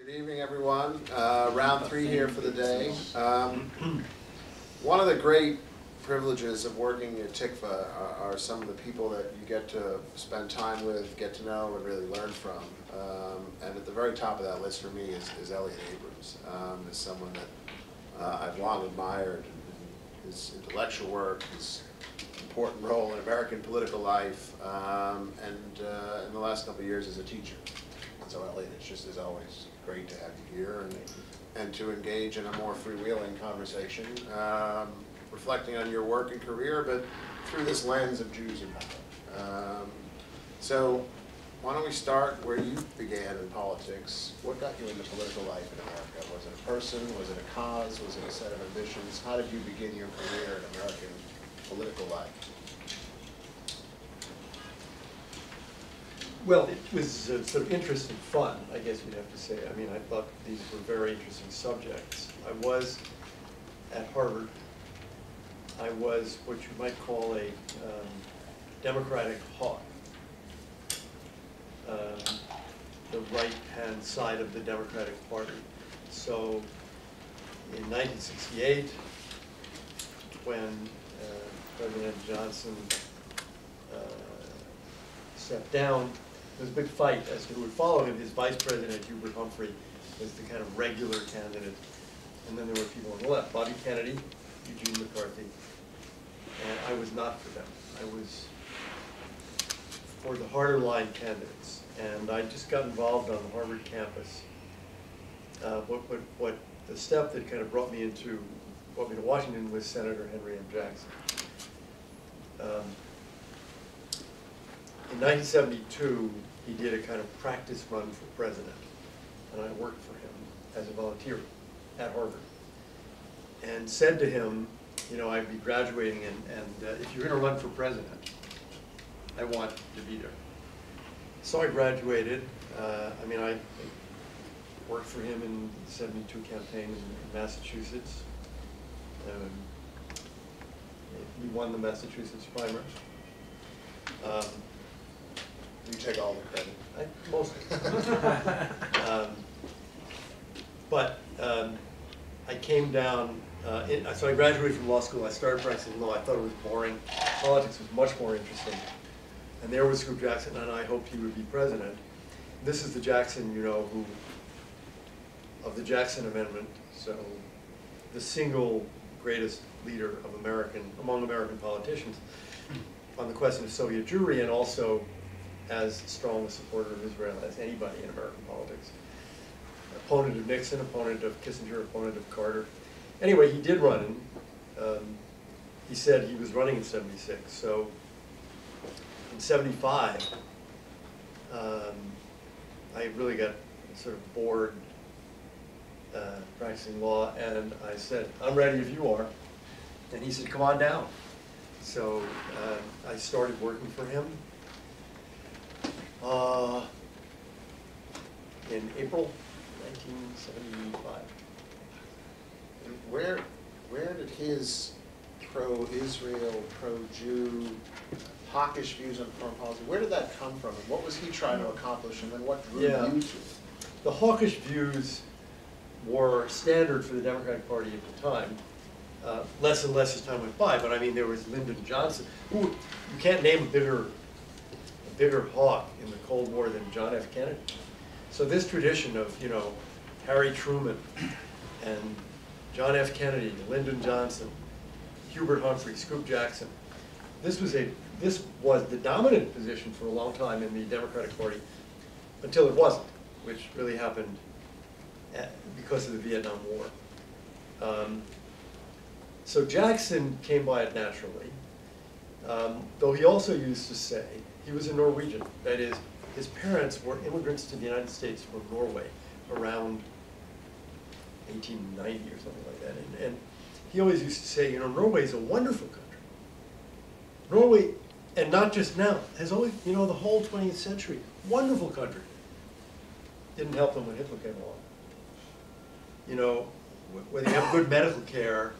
Good evening, everyone. Round three here for the day. One of the great privileges of working at TICFA are some of the people that you get to spend time with, get to know, and really learn from. And at the very top of that list for me is Elliott Abrams, is someone that I've long admired in his intellectual work, his important role in American political life, and in the last couple of years as a teacher. So Elliott, it's just as always great to have you here and to engage in a more freewheeling conversation, reflecting on your work and career, but through this lens of Jews in power. So why don't we start where you began in politics? What got you into political life in America? Was it a person? Was it a cause? Was it a set of ambitions? How did you begin your career in American political life? Well, it was sort of interest and fun, I guess you'd have to say. I mean, I thought these were very interesting subjects. I was at Harvard. I was what you might call a Democratic hawk, the right-hand side of the Democratic Party. So in 1968, when President Johnson stepped down, there was a big fight as to who would follow him. His vice president, Hubert Humphrey, was the kind of regular candidate. And then there were people on the left, Bobby Kennedy, Eugene McCarthy. And I was not for them. I was for the harder line candidates. And I just got involved on the Harvard campus. What the step that kind of brought me to Washington was Senator Henry M. Jackson. In 1972, he did a kind of practice run for president, and I worked for him as a volunteer at Harvard, and said to him, you know, I'd be graduating, and if you're going to run for president, I want to be there. So I graduated. I mean, I worked for him in the '72 campaign in Massachusetts. He won the Massachusetts primary. You take all the credit. Mostly. But I came down, so I graduated from law school. I started practicing law. I thought it was boring. Politics was much more interesting. And there was Scoop Jackson, and I hoped he would be president. This is the Jackson, you know, of the Jackson Amendment. So the single greatest leader of among American politicians on the question of Soviet Jewry, and also as strong a supporter of Israel as anybody in American politics. Opponent of Nixon, opponent of Kissinger, opponent of Carter. Anyway, he did run, and he said he was running in '76. So in '75, I really got sort of bored practicing law, and I said, I'm ready if you are. And he said, come on down. So I started working for him in April 1975. And where did his pro-Israel, pro-Jew, hawkish views on foreign policy, where did that come from? And what was he trying to accomplish? And then what drew you to it? The hawkish views were standard for the Democratic Party at the time. Less and less as time went by, but I mean, there was Lyndon Johnson, who you can't name a bigger hawk in the Cold War than John F. Kennedy. So this tradition of, you know, Harry Truman and John F. Kennedy, Lyndon Johnson, Hubert Humphrey, Scoop Jackson, this was the dominant position for a long time in the Democratic Party until it wasn't, which really happened because of the Vietnam War. So Jackson came by it naturally, though he also used to say he was a Norwegian. That is, his parents were immigrants to the United States from Norway around 1890 or something like that. And he always used to say, you know, Norway is a wonderful country. Norway, and not just now, has always, you know, the whole 20th century, wonderful country. Didn't help them when Hitler came along. You know, whether you have good medical care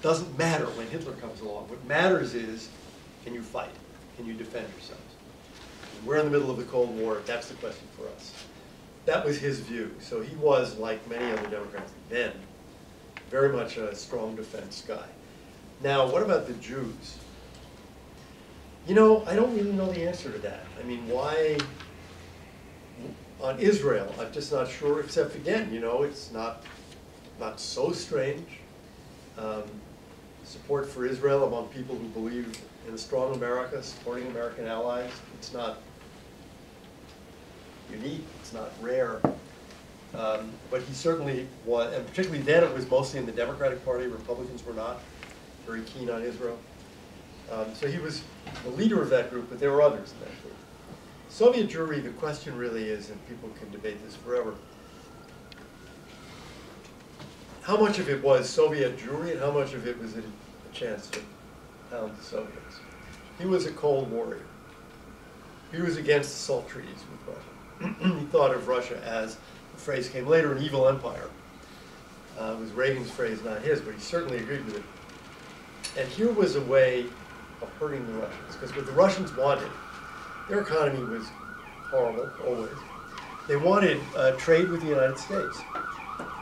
doesn't matter when Hitler comes along. What matters is, can you fight? Can you defend yourselves? And we're in the middle of the Cold War. That's the question for us. that was his view. So he was, like many other Democrats then, very much a strong defense guy. Now, what about the Jews? You know, I don't really know the answer to that. I mean, why, on Israel, I'm just not sure, except again, you know, it's not so strange. Support for Israel among people who believe in a strong America, supporting American allies, it's not unique, it's not rare. But he certainly was, and particularly then it was mostly in the Democratic Party. Republicans were not very keen on Israel. So he was the leader of that group, but there were others in that group. Soviet Jewry, the question really is, and people can debate this forever, how much of it was Soviet Jewry and how much of it was a chance to pound the Soviets? He was a Cold Warrior. He was against the SALT treaties with Russia. He thought of Russia as, the phrase came later, an evil empire. It was Reagan's phrase, not his, but he certainly agreed with it. And here was a way of hurting the Russians, because what the Russians wanted, their economy was horrible, always. They wanted trade with the United States.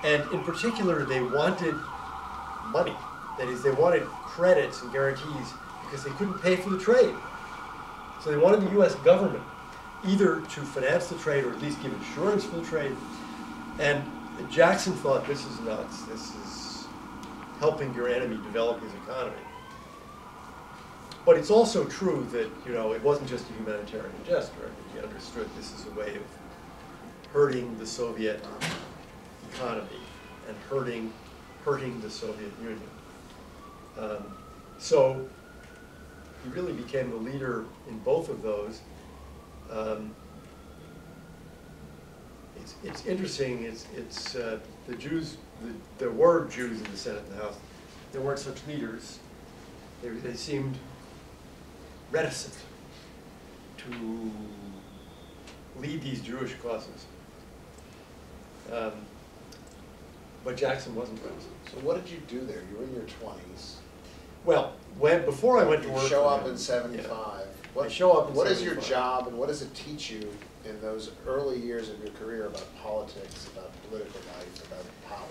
And in particular, they wanted money. That is, they wanted credits and guarantees because they couldn't pay for the trade. So they wanted the US government either to finance the trade or at least give insurance for the trade. And Jackson thought, this is nuts. This is helping your enemy develop his economy. But it's also true that, you know, it wasn't just a humanitarian gesture. He understood this is a way of hurting the Soviet economy and hurting the Soviet Union. So he really became the leader in both of those. It's interesting. It's the Jews. There were Jews in the Senate and the House. There weren't such leaders. They seemed reticent to lead these Jewish causes. But Jackson wasn't reticent. So what did you do there? You were in your 20s. Well, before I went to work, you show up in '75. Yeah. What, I show up in what is 75. your job, and what does it teach you in those early years of your career about politics, about political life, about power?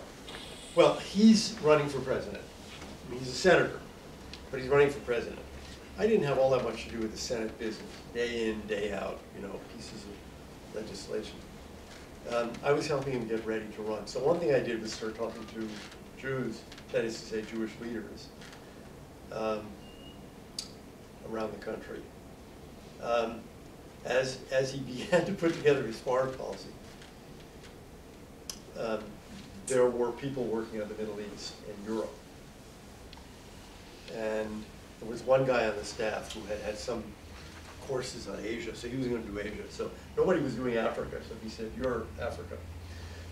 Well, he's running for president. I mean, he's a senator, but he's running for president. I didn't have all that much to do with the Senate business, day in, day out, you know, pieces of legislation. I was helping him get ready to run. So one thing I did was start talking to Jews, that is to say Jewish leaders, around the country. As he began to put together his foreign policy, there were people working on the Middle East and Europe. And there was one guy on the staff who had some courses on Asia, so he was going to do Asia. So nobody was doing Africa, so he said, you're Africa.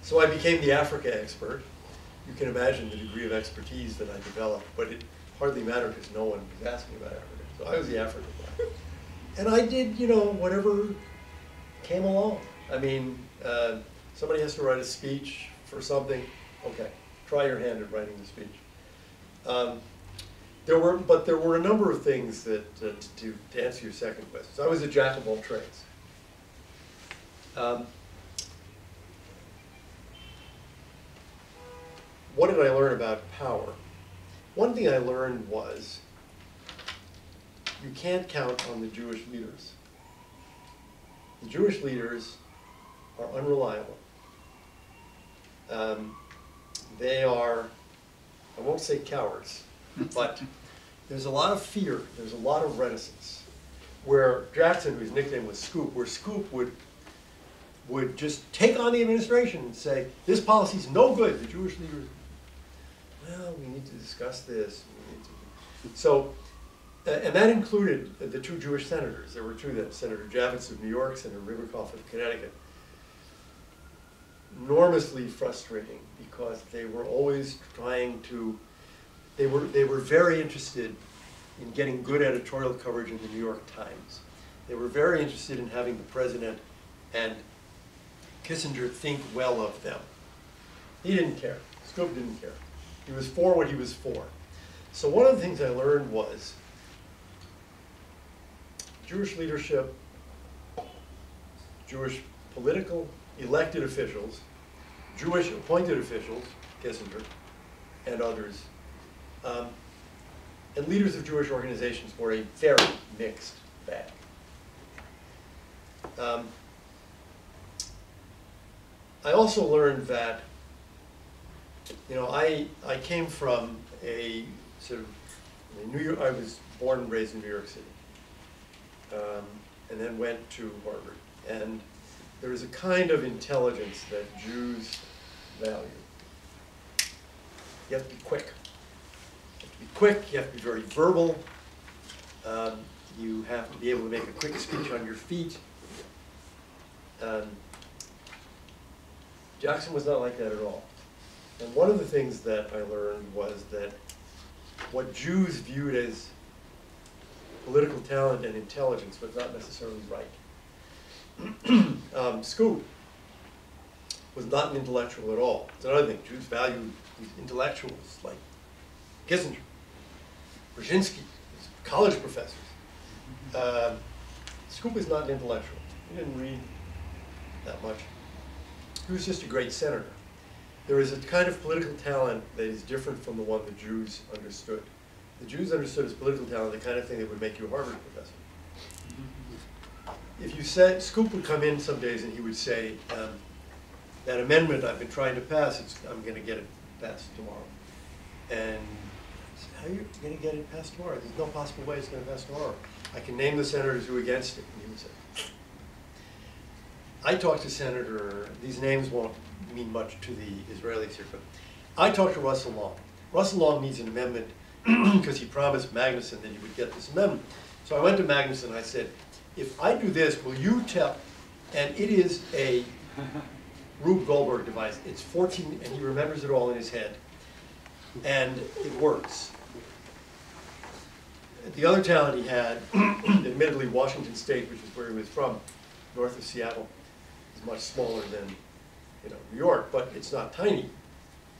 So I became the Africa expert. You can imagine the degree of expertise that I developed, but it hardly mattered because no one was asking about Africa. So I was the Africa guy. And I did, you know, whatever came along. I mean, somebody has to write a speech for something. Okay, try your hand at writing the speech. There were a number of things that, to answer your second question. So I was a jack of all trades. What did I learn about power? One thing I learned was you can't count on the Jewish leaders. The Jewish leaders are unreliable. They are, I won't say cowards, but there's a lot of fear, there's a lot of reticence. Where Jackson, whose nickname was Scoop, where Scoop would just take on the administration and say, this policy's no good. The Jewish leaders, well, we need to discuss this. So, and that included the two Jewish senators. There were two then, Senator Javits of New York, Senator Riverkoff of Connecticut. Enormously frustrating because they were always trying to, they were very interested in getting good editorial coverage in the New York Times. They were very interested in having the president and Kissinger think well of them. He didn't care. Scoop didn't care. He was for what he was for. So one of the things I learned was Jewish leadership, Jewish political elected officials, Jewish appointed officials, Kissinger, and others, and leaders of Jewish organizations were a very mixed bag. I also learned that, you know, I came from a sort of New York. I was born and raised in New York City, and then went to Harvard. And there is a kind of intelligence that Jews value. You have to be quick. You have to be quick. You have to be very verbal. You have to be able to make a quick speech on your feet. Jackson was not like that at all. And one of the things that I learned was that what Jews viewed as political talent and intelligence was not necessarily right. Scoop was not an intellectual at all. It's another thing. Jews valued these intellectuals like Kissinger, Brzezinski, college professors. Scoop was not an intellectual. He didn't read that much. He was just a great senator. There is a kind of political talent that is different from the one the Jews understood. The Jews understood as political talent the kind of thing that would make you a Harvard professor. If you said, Scoop would come in some days and he would say, that amendment I've been trying to pass, I'm going to get it passed tomorrow. And I said, how are you going to get it passed tomorrow? There's no possible way it's going to pass tomorrow. I can name the senators who are against it. And he would say, I talked to Senator, these names won't mean much to the Israelis here, but I talked to Russell Long. Russell Long needs an amendment because he promised Magnuson that he would get this amendment. So I went to Magnuson and I said, if I do this, will you tell, and it is a Rube Goldberg device. It's 14, and he remembers it all in his head, and it works. The other talent he had, admittedly Washington State, which is where he was from, north of Seattle, is much smaller than New York, but it's not tiny.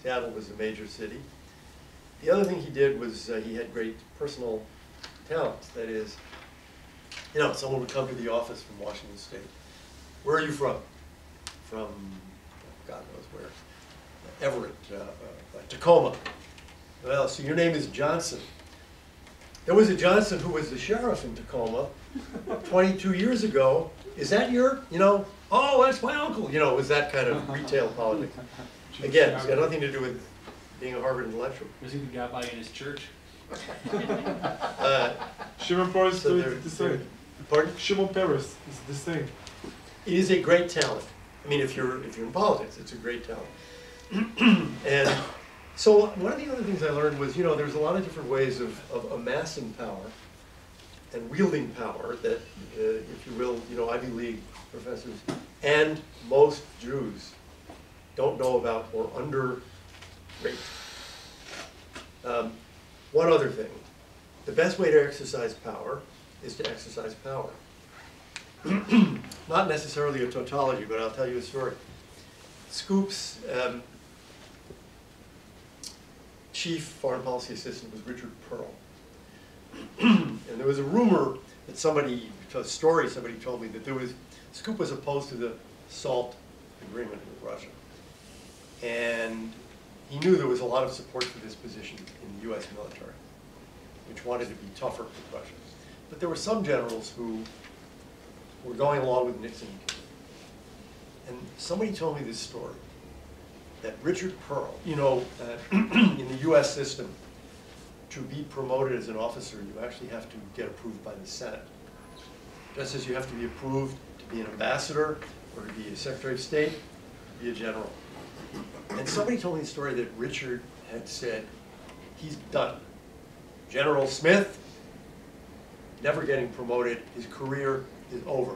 Seattle was a major city. The other thing he did was he had great personal talents. That is, someone would come to the office from Washington State. Where are you from? From God knows where. Everett, Tacoma. Well, so your name is Johnson. There was a Johnson who was the sheriff in Tacoma 22 years ago. Is that your, oh, that's my uncle. It was that kind of retail politics. Again, it's got nothing to do with being a Harvard intellectual. Was he the guy in his church? Shimon Peres is the same. Pardon? Shimon Peres is the same. It is a great talent. I mean, if you're in politics, it's a great talent. And so one of the other things I learned was, there's a lot of different ways of amassing power and wielding power that, if you will, Ivy League professors and most Jews don't know about or underrate. One other thing, the best way to exercise power is to exercise power. Not necessarily a tautology, but I'll tell you a story. Scoop's chief foreign policy assistant was Richard Pearl. And there was a rumor that somebody told me that Scoop was opposed to the SALT agreement with Russia. And he knew there was a lot of support for this position in the US military, which wanted to be tougher with Russia. But there were some generals who were going along with Nixon. And somebody told me this story, that Richard Pearl, in the US system, to be promoted as an officer, you actually have to get approved by the Senate. Just as you have to be approved to be an ambassador, or to be a Secretary of State, to be a general. And somebody told me the story that Richard had said, he's done. General Smith, never getting promoted, his career is over.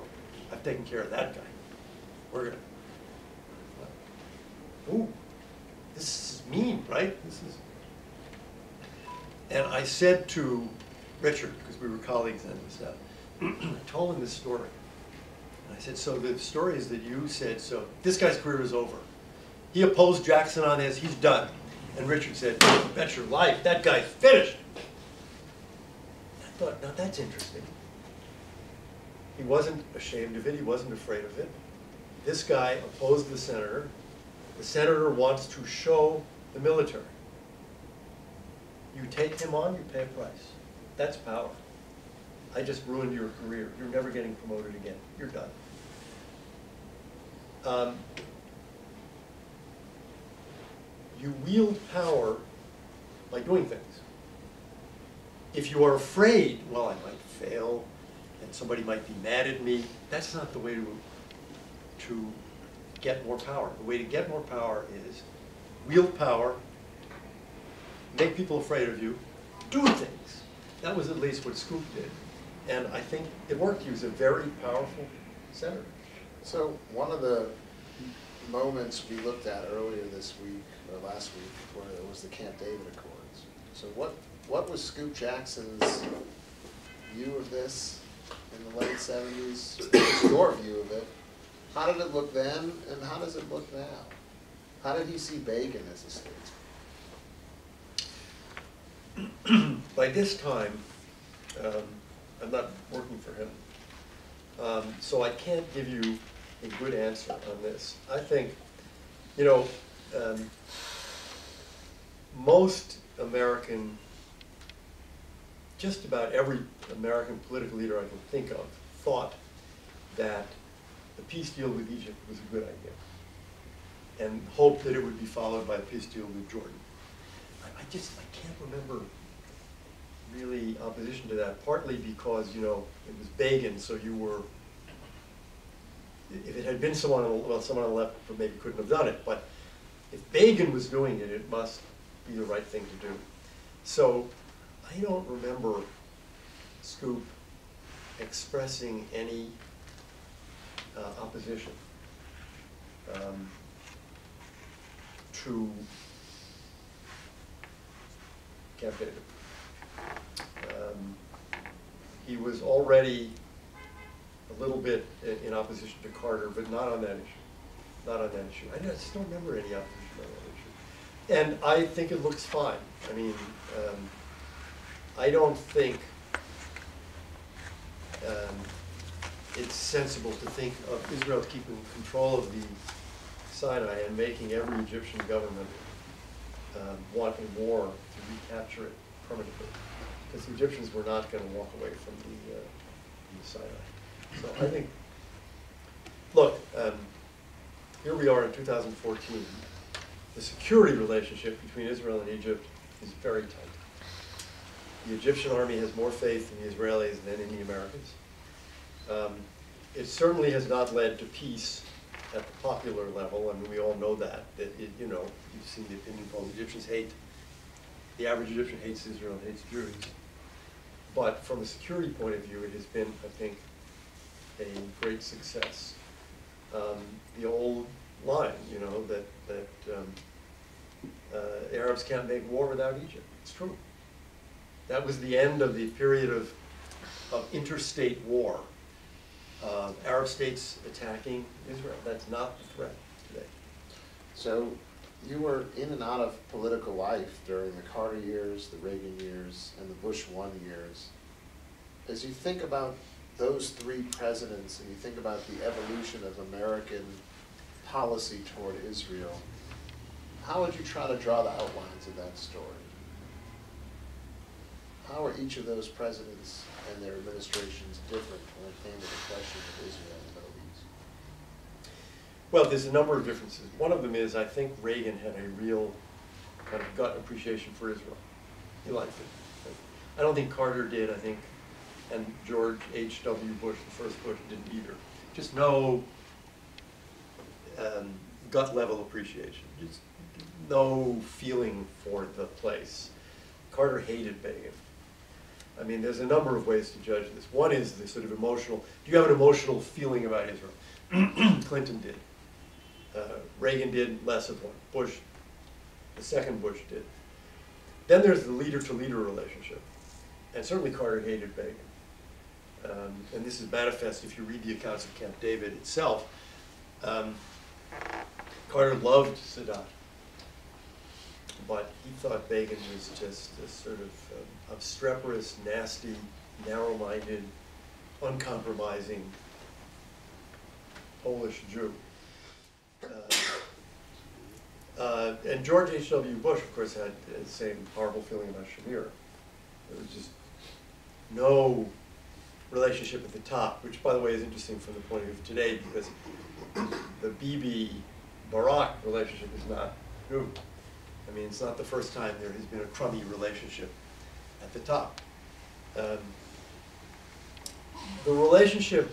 I've taken care of that guy. We're gonna, ooh, this is mean, right? And I said to Richard, because we were colleagues then and stuff, I told him this story. And I said, so the story is that you said, so this guy's career is over. He opposed Jackson on this, he's done. And Richard said, bet your life, that guy's finished. I thought, now that's interesting. He wasn't ashamed of it, he wasn't afraid of it. this guy opposed the senator wants to show the military. You take him on, you pay a price. That's power. I just ruined your career. You're never getting promoted again. You're done. You wield power by doing things. If you are afraid, well, I might fail, and somebody might be mad at me, that's not the way to get more power. The way to get more power is wield power, make people afraid of you, do things. That was at least what Scoop did. And I think it worked. He was a very powerful senator. So one of the moments we looked at earlier this week, or last week, where it was the Camp David Accords. So what was Scoop Jackson's view of this in the late 70s? What was your view of it? How did it look then, and how does it look now? How did he see Begin as a statesman? By this time, I'm not working for him, so I can't give you a good answer on this. I think, you know, most American, just about every American political leader I can think of thought that the peace deal with Egypt was a good idea and hoped that it would be followed by a peace deal with Jordan. I can't remember really opposition to that, partly because, you know, it was Begin, so you were, if it had been someone on the left maybe couldn't have done it, but if Begin was doing it, it must be the right thing to do. So I don't remember Scoop expressing any opposition to Camp David. He was already a little bit in opposition to Carter, but not on that issue. Not on that issue. I just don't remember any opposition on that issue. And I think it looks fine. I mean, I don't think it's sensible to think of Israel keeping control of the Sinai and making every Egyptian government want a war to recapture it permanently. Because the Egyptians were not going to walk away from the Sinai. So I think, look, here we are in 2014. The security relationship between Israel and Egypt is very tight. The Egyptian army has more faith in the Israelis than in the Americans. It certainly has not led to peace at the popular level. I mean, we all know that. You know, you've seen the opinion polls. The average Egyptian hates Israel and hates Jews. But from a security point of view, it has been, I think, a great success. The old line, you know, that Arabs can't make war without Egypt. It's true. That was the end of the period of interstate war. Arab states attacking Israel. That's not the threat today. So you were in and out of political life during the Carter years, the Reagan years, and the Bush 1 years. As you think about those three presidents and you think about the evolution of American policy toward Israel, how would you try to draw the outlines of that story? How are each of those presidents and their administrations different when it came to the question of Israel and the Middle East? Well, there's a number of differences. One of them is I think Reagan had a real kind of gut appreciation for Israel. He liked it. I don't think Carter did, I think, and George H.W. Bush, the first Bush, didn't either. Just no gut level appreciation, just no feeling for the place. Carter hated Begin. I mean, there's a number of ways to judge this. One is the sort of emotional, do you have an emotional feeling about Israel? Clinton did. Reagan did, less of one. Bush, the second Bush did. Then there's the leader-to-leader relationship. And certainly Carter hated Begin. And this is manifest if you read the accounts of Camp David itself. Carter loved Sadat, but he thought Begin was just a sort of obstreperous, nasty, narrow-minded, uncompromising Polish Jew. And George H.W. Bush, of course, had the same horrible feeling about Shamir. There was just no relationship at the top, which, by the way, is interesting from the point of view of today, because the Bibi-Barak relationship is not new. I mean, it's not the first time there has been a crummy relationship at the top. The relationship,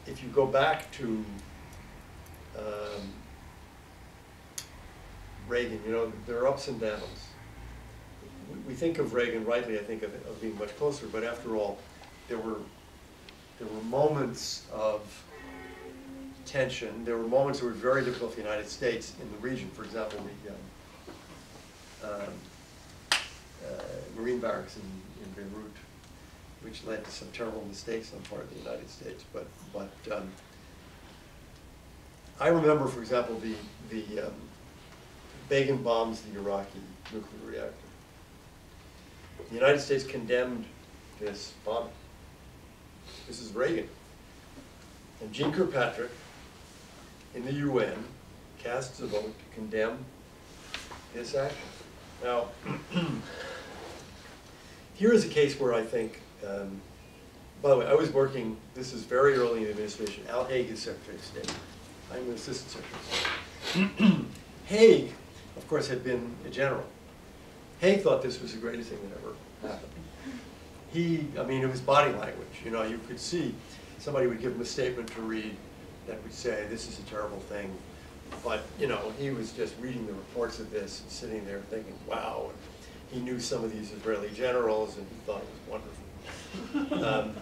if you go back to Reagan, you know, there are ups and downs. We think of Reagan rightly, I think, of being much closer, but after all, there were moments of tension. There were moments that were very difficult for the United States in the region. For example, the Marine barracks in Beirut, which led to some terrible mistakes on the part of the United States. But I remember, for example, the Begin bombs the Iraqi nuclear reactor. The United States condemned this bombing. This is Reagan. And Jeane Kirkpatrick, in the UN, casts a vote to condemn this action. Now, here is a case where I think, by the way, I was working, this is very early in the administration. Al Haig is Secretary of State. I'm an Assistant Secretary of State. Haig, of course, had been a general. Haig thought this was the greatest thing that ever happened. I mean, it was body language. You know, you could see somebody would give him a statement to read that would say, this is a terrible thing. But, you know, he was just reading the reports of this and sitting there thinking, wow. And he knew some of these Israeli generals and he thought it was wonderful.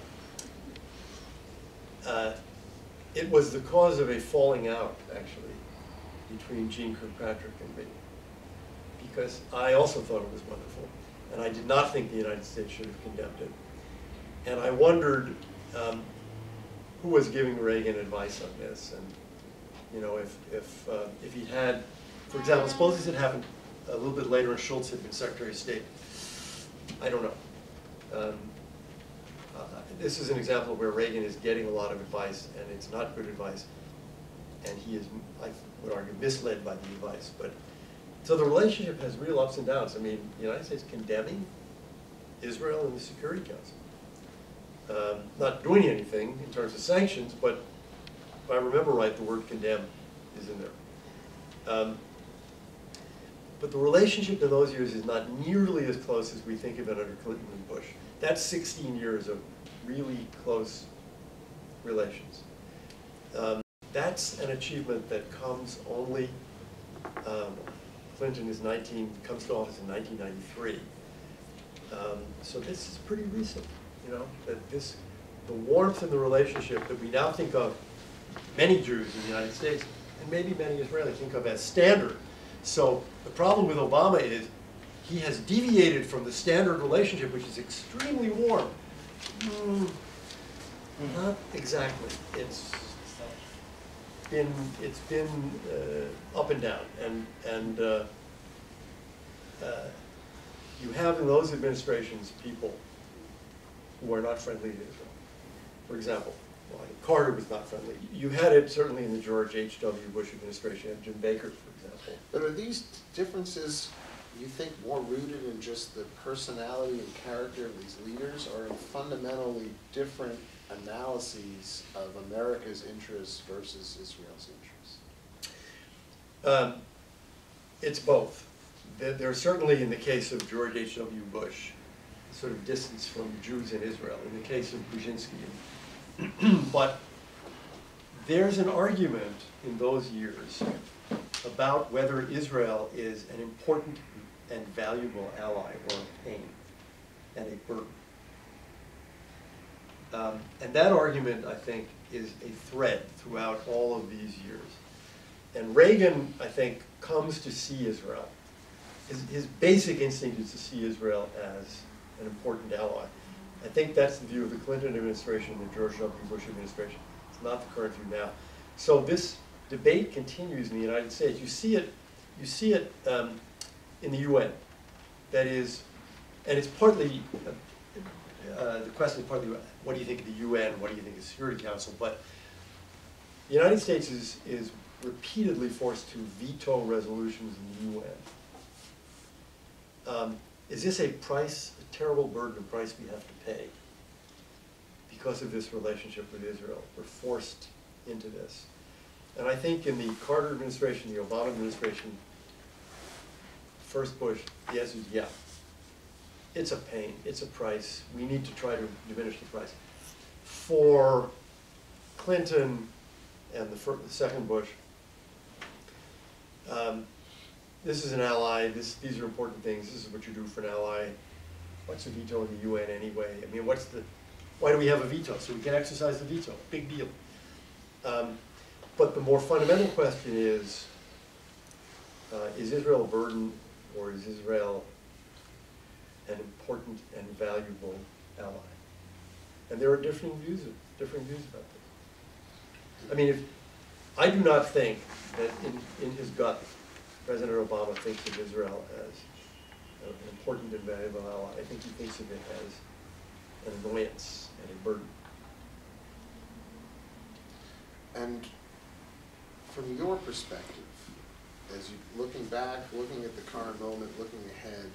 It was the cause of a falling out, actually, between Jeane Kirkpatrick and me. Because I also thought it was wonderful. And I did not think the United States should have condemned it. And I wondered who was giving Reagan advice on this. And, you know, if he had, for example, suppose this had happened a little bit later and Schultz had been Secretary of State. I don't know. This is an example where Reagan is getting a lot of advice and it's not good advice. And he is, I would argue, misled by the advice. But so the relationship has real ups and downs. I mean, the United States condemning Israel in the Security Council. Not doing anything in terms of sanctions, but if I remember right, the word condemn is in there. But the relationship in those years is not nearly as close as we think of it under Clinton and Bush. That's 16 years of really close relations. That's an achievement that comes only, Clinton is comes to office in 1993. So this is pretty recent, you know, that the warmth in the relationship that we now think of, many Jews in the United States, and maybe many Israelis think of as standard. So the problem with Obama is he has deviated from the standard relationship, which is extremely warm. Not exactly. It's been up and down, and you have in those administrations people who are not friendly to Israel. For example, Carter was not friendly. You had it certainly in the George H.W. Bush administration. You had Jim Baker, for example. But are these differences, you think, more rooted in just the personality and character of these leaders, or in fundamentally different analyses of America's interests versus Israel's interests? It's both. There's certainly, in the case of George H.W. Bush, sort of distance from Jews in Israel. In the case of Brzezinski, but there's an argument in those years about whether Israel is an important and valuable ally or a pain and a burden. And that argument, I think, is a thread throughout all of these years. And Reagan, I think, comes to see Israel. His basic instinct is to see Israel as an important ally. I think that's the view of the Clinton administration and the George W. Bush administration. It's not the current view now. So this debate continues in the United States. You see it in the UN. That is, and it's partly, the question is partly, what do you think of the UN? What do you think of the Security Council? But the United States is repeatedly forced to veto resolutions in the UN. Is this a terrible burden of price we have to pay because of this relationship with Israel? We're forced into this. And I think in the Carter administration, the Obama administration, first Bush, the answer is yeah. It's a pain, it's a price. We need to try to diminish the price. For Clinton and the second Bush, this is an ally, these are important things, this is what you do for an ally. What's a veto in the UN anyway? I mean, why do we have a veto? So we can exercise the veto, big deal. But the more fundamental question is Israel a burden, or is Israel an important and valuable ally? And there are differing views about this. I mean, I do not think that in his gut, President Obama thinks of Israel as an important and valuable ally. I think he thinks of it as an annoyance and a burden. And from your perspective, as you looking back, looking at the current moment, looking ahead,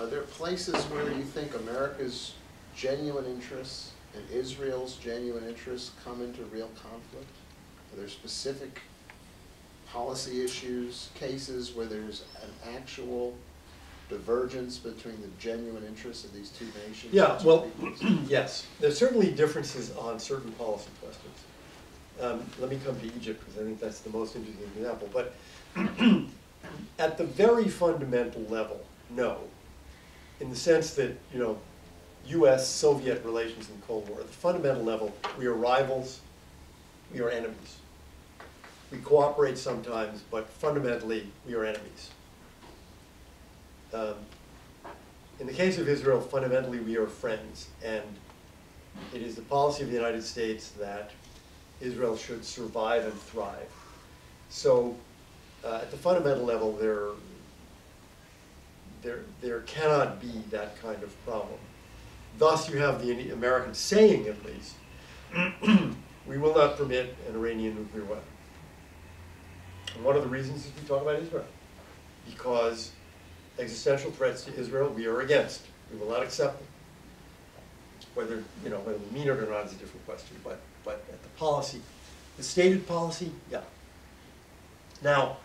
are there places where you think America's genuine interests and Israel's genuine interests come into real conflict? Are there specific policy issues, cases where there's an actual divergence between the genuine interests of these two nations? Yeah, well, yes. There's certainly differences on certain policy questions. Let me come to Egypt, because I think that's the most interesting example. But at the very fundamental level, no. In the sense that, you know, US-Soviet relations in the Cold War, at the fundamental level, we are rivals, we are enemies. We cooperate sometimes, but fundamentally, we are enemies. In the case of Israel, fundamentally, we are friends, and it is the policy of the United States that Israel should survive and thrive. So, at the fundamental level, there cannot be that kind of problem. Thus, you have the Americans saying, at least, we will not permit an Iranian nuclear weapon. And one of the reasons is we talk about Israel. Because existential threats to Israel, we are against. We will not accept them. Whether we mean it or not is a different question. But at the policy, the stated policy, yeah. Now,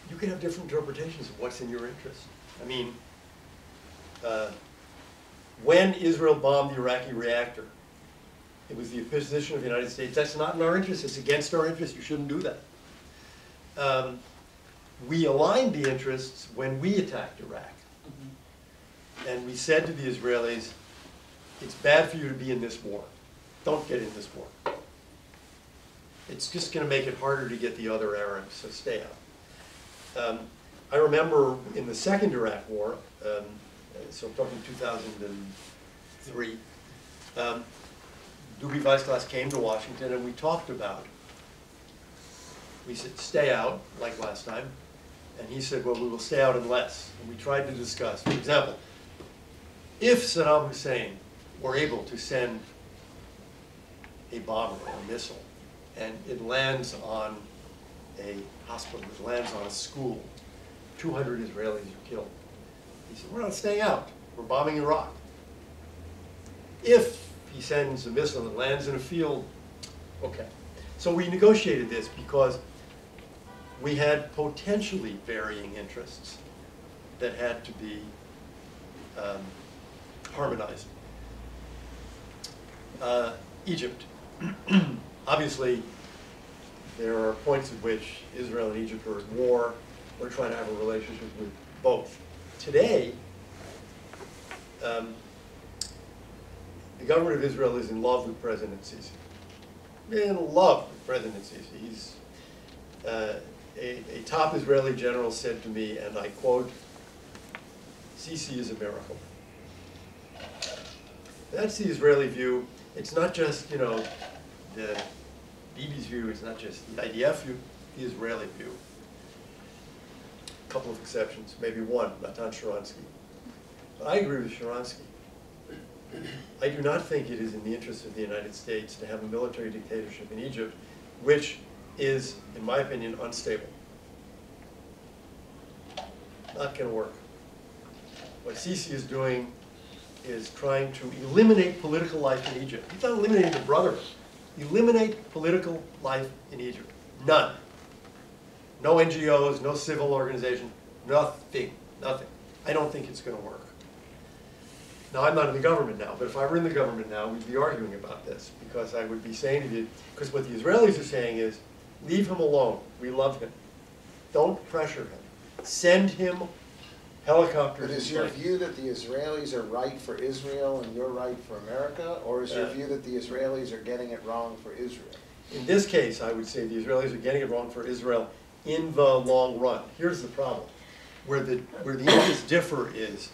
you can have different interpretations of what's in your interest. I mean, when Israel bombed the Iraqi reactor, it was the position of the United States, that's not in our interest, it's against our interest, you shouldn't do that. We aligned the interests when we attacked Iraq. And we said to the Israelis, it's bad for you to be in this war. Don't get in this war. It's just going to make it harder to get the other Arabs, so stay out. I remember in the second Iraq war, so I'm talking 2003, Dubie Weissglass came to Washington and we talked about, we said, stay out, like last time. And he said, well, we will stay out unless. And we tried to discuss, for example, if Saddam Hussein were able to send a bomber, a missile, and it lands on a hospital, it lands on a school, 200 Israelis are killed. He said, we're not staying out, we're bombing Iraq. If he sends a missile that lands in a field, okay. So we negotiated this because we had potentially varying interests that had to be harmonized. Egypt. Obviously, there are points at which Israel and Egypt are at war. We're trying to have a relationship with both. Today, the government of Israel is in love with President Sisi. In love with President Sisi. He's a top Israeli general said to me, and I quote, Sisi is a miracle. That's the Israeli view. It's not just, the Bibi's view, it's not just the IDF view, the Israeli view. A couple of exceptions, maybe one, Natan Sharansky. But I agree with Sharansky. I do not think it is in the interest of the United States to have a military dictatorship in Egypt which is, in my opinion, unstable. Not going to work. What Sisi is doing is trying to eliminate political life in Egypt. He's not eliminating the brotherhood. Eliminate political life in Egypt. None. No NGOs, no civil organization, nothing, nothing. I don't think it's going to work. Now, I'm not in the government now, but if I were in the government now, we'd be arguing about this, because I would be saying to you, because what the Israelis are saying is, leave him alone. We love him. Don't pressure him. Send him helicopters. But is your view that the Israelis are right for Israel and you're right for America, or is your view that the Israelis are getting it wrong for Israel? In this case, I would say the Israelis are getting it wrong for Israel in the long run. Here's the problem. Where the interests differ is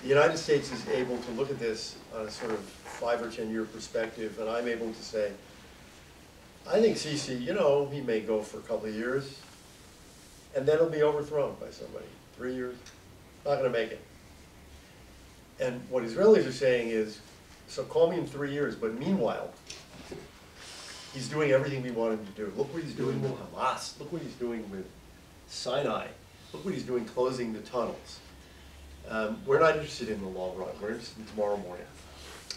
the United States is able to look at this on a sort of 5 or 10 year perspective, and I'm able to say, I think Sisi, you know, he may go for a couple of years, and then he'll be overthrown by somebody. 3 years, not going to make it. And what Israelis are saying is, so call me in 3 years, but meanwhile, he's doing everything we want him to do. Look what he's doing with Hamas. Look what he's doing with Sinai. Look what he's doing closing the tunnels. We're not interested in the long run. We're interested in tomorrow morning.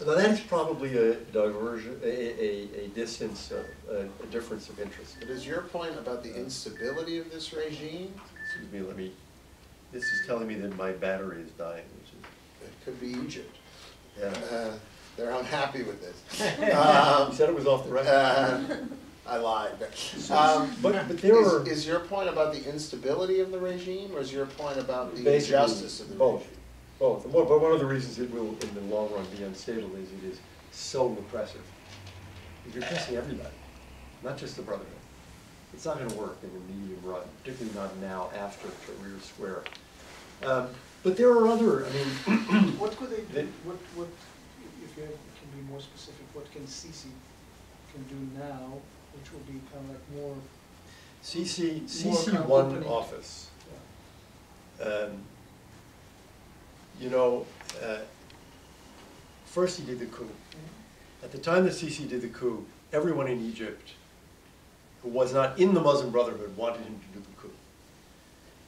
Now that is probably a diversion, a distance, a difference of interest. But is your point about the instability of this regime? Excuse me, let me, this is telling me that my battery is dying, which is... It could be Egypt. Yeah. They're unhappy with this. You said it was off the record. I lied. But there are... Is your point about the instability of the regime, or is your point about the Basically, injustice of the both. regime? Both. But one of the reasons it will, in the long run, be unstable is it is so repressive. You're repressing everybody, not just the Brotherhood. It's not going to work in the medium run, particularly not now after Tahrir Square. But there are other, I mean... What could they do? What, if you can be more specific, what can Sisi can do now, which will be kind of like more... Sisi won office. You know, first he did the coup. At the time that Sisi did the coup, everyone in Egypt who was not in the Muslim Brotherhood wanted him to do the coup.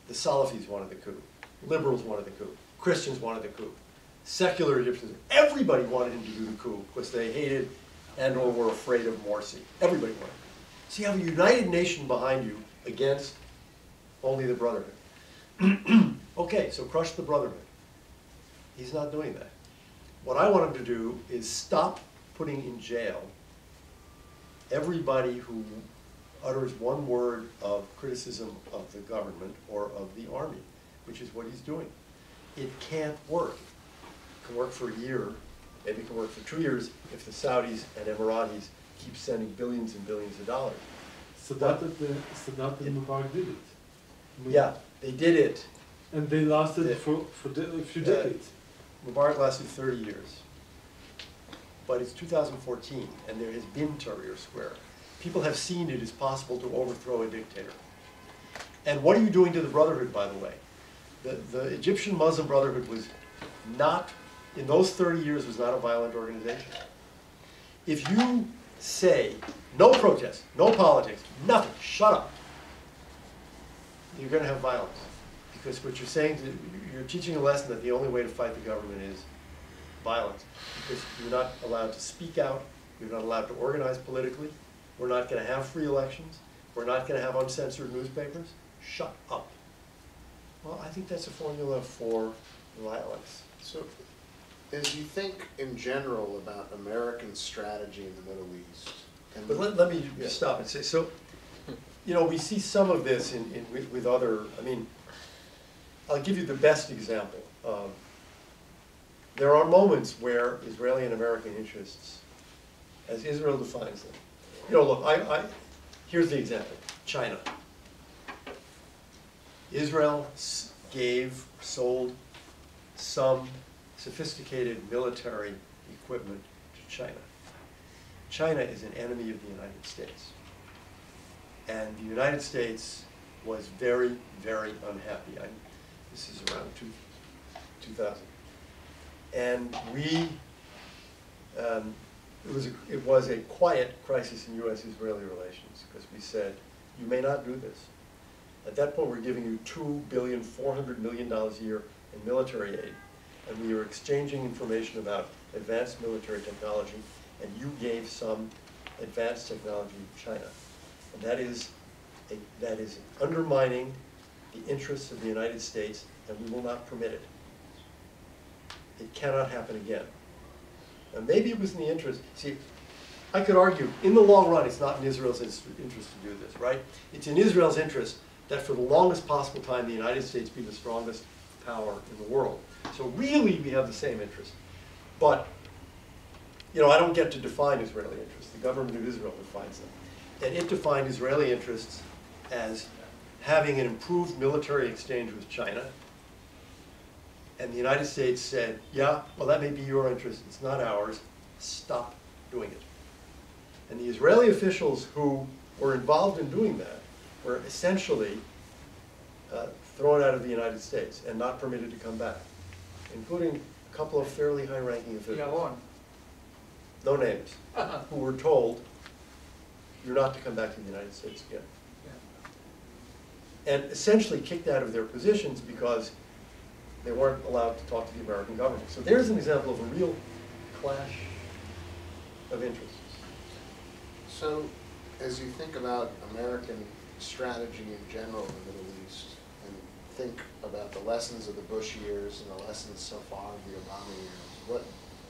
The Salafis wanted the coup. Liberals wanted the coup. Christians wanted the coup. Secular Egyptians, everybody wanted him to do the coup because they hated and or were afraid of Morsi. Everybody wanted it. So you have a united nation behind you against only the Brotherhood. Okay, so crush the Brotherhood. He's not doing that. What I want him to do is stop putting in jail everybody who utters one word of criticism of the government or of the army, which is what he's doing. It can't work. It can work for a year, maybe it can work for 2 years if the Saudis and Emiratis keep sending billions and billions of dollars. Sadat and Mubarak did it. Yeah, they did it. And they lasted for a few decades. Mubarak lasted 30 years. But it's 2014, and there has been Tahrir Square. People have seen it is possible to overthrow a dictator. And what are you doing to the Brotherhood, by the way? The Egyptian Muslim Brotherhood was not, in those 30 years, was not a violent organization. If you say, no protest, no politics, nothing, shut up, you're going to have violence. Because what you're saying, you're teaching a lesson that the only way to fight the government is violence. Because you're not allowed to speak out, you're not allowed to organize politically, we're not going to have free elections, we're not going to have uncensored newspapers. Shut up. Well, I think that's a formula for violence. So, as you think in general about American strategy in the Middle East, But let me stop and say, so, you know, we see some of this with other, I mean, I'll give you the best example. There are moments where Israeli and American interests, as Israel defines them, you know, look, here's the example, China. Israel sold some sophisticated military equipment to China. China is an enemy of the United States. And the United States was very, very unhappy. This is around 2000. And we it was a quiet crisis in U.S.-Israeli relations, because we said, you may not do this. At that point, we're giving you $2.4 billion a year in military aid, and we were exchanging information about advanced military technology, and you gave some advanced technology to China. And that is undermining the interests of the United States, and we will not permit it. It cannot happen again. And maybe it was in the interest, see, I could argue, in the long run, it's not in Israel's interest to do this, right? It's in Israel's interest that for the longest possible time, the United States be the strongest power in the world. So really, we have the same interest. But, you know, I don't get to define Israeli interests. The government of Israel defines them. And it defined Israeli interests as having an improved military exchange with China. And the United States said, yeah, well, that may be your interest. It's not ours. Stop doing it. And the Israeli officials who were involved in doing that were essentially thrown out of the United States and not permitted to come back, including a couple of fairly high-ranking officials. Yeah, on. No names, who were told, you're not to come back to the United States again. Yeah. And essentially kicked out of their positions because they weren't allowed to talk to the American government. So there's an example of a real clash of interests. So, as you think about American strategy in general in the Middle East, and think about the lessons of the Bush years and the lessons so far of the Obama years,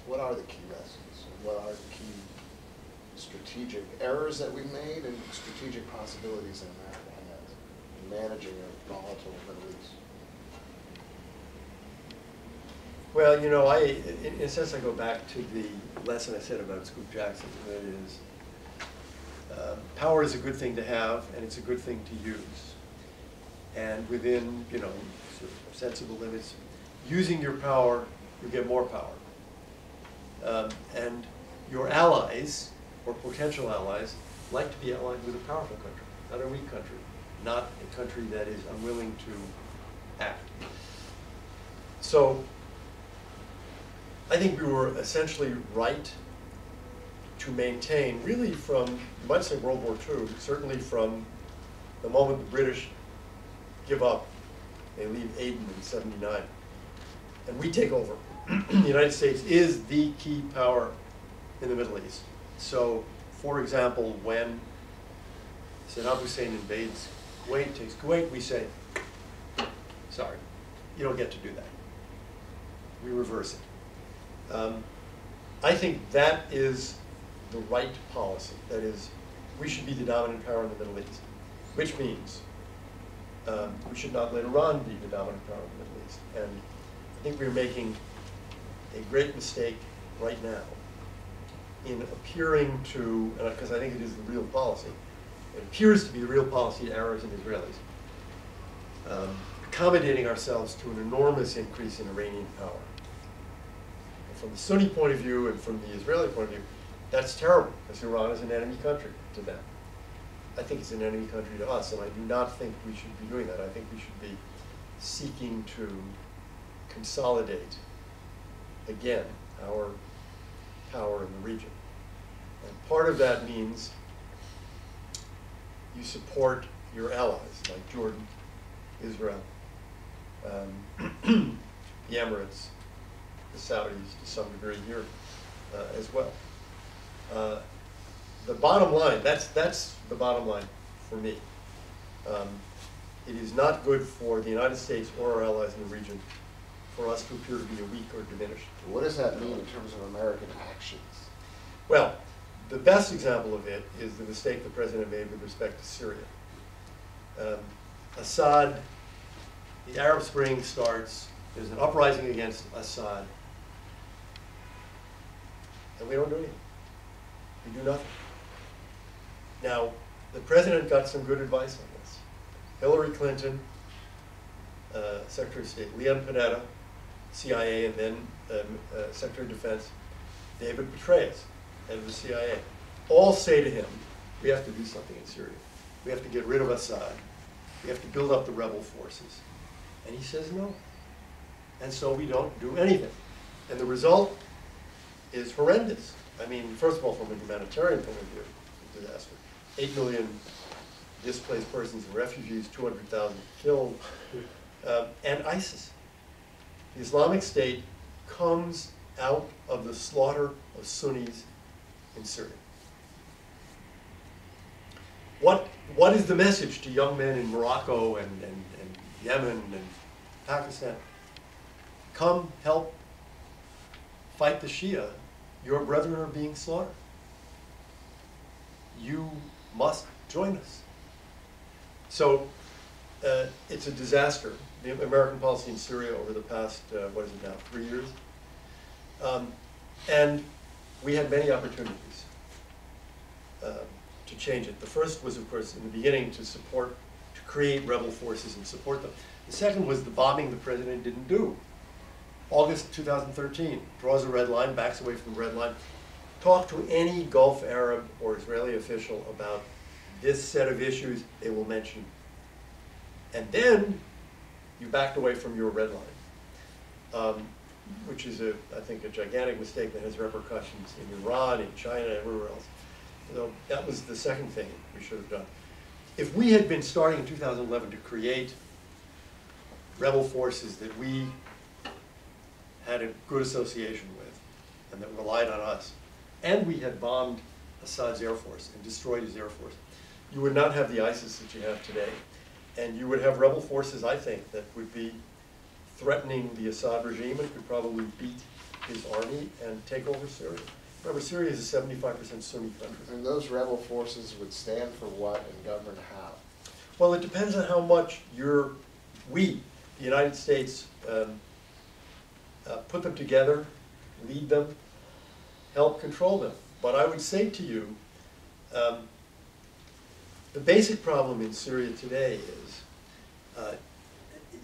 what are the key lessons? And what are the key strategic errors that we've made and strategic possibilities that America has in managing a volatile Middle East? Well, you know, in a sense, I go back to the lesson I said about Scoop Jackson. That is, power is a good thing to have, and it's a good thing to use. And within, you know, sort of sensible limits, using your power, you get more power. And your allies, or potential allies, like to be allied with a powerful country, not a weak country, not a country that is unwilling to act. So, I think we were essentially right to maintain, really from, you might say World War II, certainly from the moment the British give up, they leave Aden in '79, and we take over. The United States is the key power in the Middle East. So, for example, when Saddam Hussein invades Kuwait, takes Kuwait, we say, sorry, you don't get to do that. We reverse it. I think that is the right policy. That is, we should be the dominant power in the Middle East, which means we should not let Iran be the dominant power in the Middle East. And I think we're making a great mistake right now in appearing to, because I think it is the real policy, it appears to be the real policy to Arabs and Israelis, accommodating ourselves to an enormous increase in Iranian power. From the Sunni point of view and from the Israeli point of view, that's terrible, because Iran is an enemy country to them. I think it's an enemy country to us, and I do not think we should be doing that. I think we should be seeking to consolidate, again, our power in the region. And part of that means you support your allies, like Jordan, Israel, the Emirates, the Saudis to some degree here as well. The bottom line, that's the bottom line for me. It is not good for the United States or our allies in the region for us to appear to be weak or diminished. What does that mean in terms of American actions? Well, the best example of it is the mistake the president made with respect to Syria. Assad, the Arab Spring starts, there's an uprising against Assad, and we don't do anything. We do nothing. Now, the president got some good advice on this. Hillary Clinton, Secretary of State, Leon Panetta, CIA, and then Secretary of Defense, David Petraeus, head of the CIA, all say to him, we have to do something in Syria. We have to get rid of Assad. We have to build up the rebel forces. And he says no. And so we don't do anything. And the result is horrendous. I mean, first of all, from a humanitarian point of view, it's a disaster. 8 million displaced persons and refugees, 200,000 killed, and ISIS. The Islamic State comes out of the slaughter of Sunnis in Syria. What is the message to young men in Morocco and Yemen and Pakistan? Come help fight the Shia. Your brethren are being slaughtered. You must join us. So it's a disaster, the American policy in Syria over the past, 3 years? And we had many opportunities to change it. The first was, of course, in the beginning to create rebel forces and support them. The second was the bombing the president didn't do. August 2013, draws a red line, backs away from the red line. Talk to any Gulf Arab or Israeli official about this set of issues, they will mention. And then you backed away from your red line, which is, I think, a gigantic mistake that has repercussions in Iran, in China, everywhere else. So that was the second thing we should have done. If we had been starting in 2011 to create rebel forces that we had a good association with and that relied on us, and we had bombed Assad's air force and destroyed his air force, you would not have the ISIS that you have today. And you would have rebel forces, I think, that would be threatening the Assad regime and could probably beat his army and take over Syria. Remember, Syria is a 75% Sunni country. And those rebel forces would stand for what and govern how? Well, it depends on how much we, the United States, put them together, lead them, help control them. But I would say to you, the basic problem in Syria today is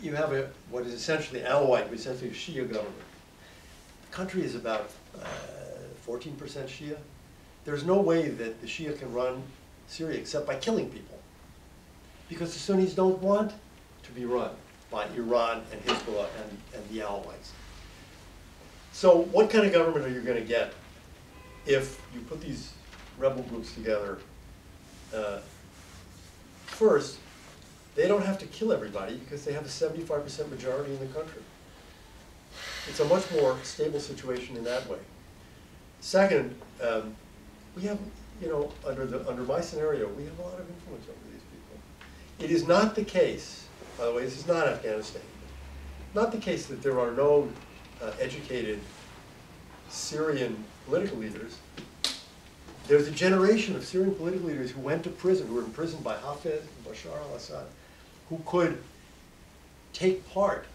you have what is essentially Alawite, but essentially a Shia government. The country is about 14% Shia. There's no way that the Shia can run Syria except by killing people, because the Sunnis don't want to be run by Iran and Hezbollah and the Alawites. So what kind of government are you going to get if you put these rebel groups together? First, they don't have to kill everybody because they have a 75% majority in the country. It's a much more stable situation in that way. Second, we have, under my scenario, we have a lot of influence over these people. It is not the case, by the way, this is not Afghanistan, not the case that there are no educated Syrian political leaders. There's a generation of Syrian political leaders who went to prison, who were imprisoned by Hafez and Bashar al-Assad, who could take part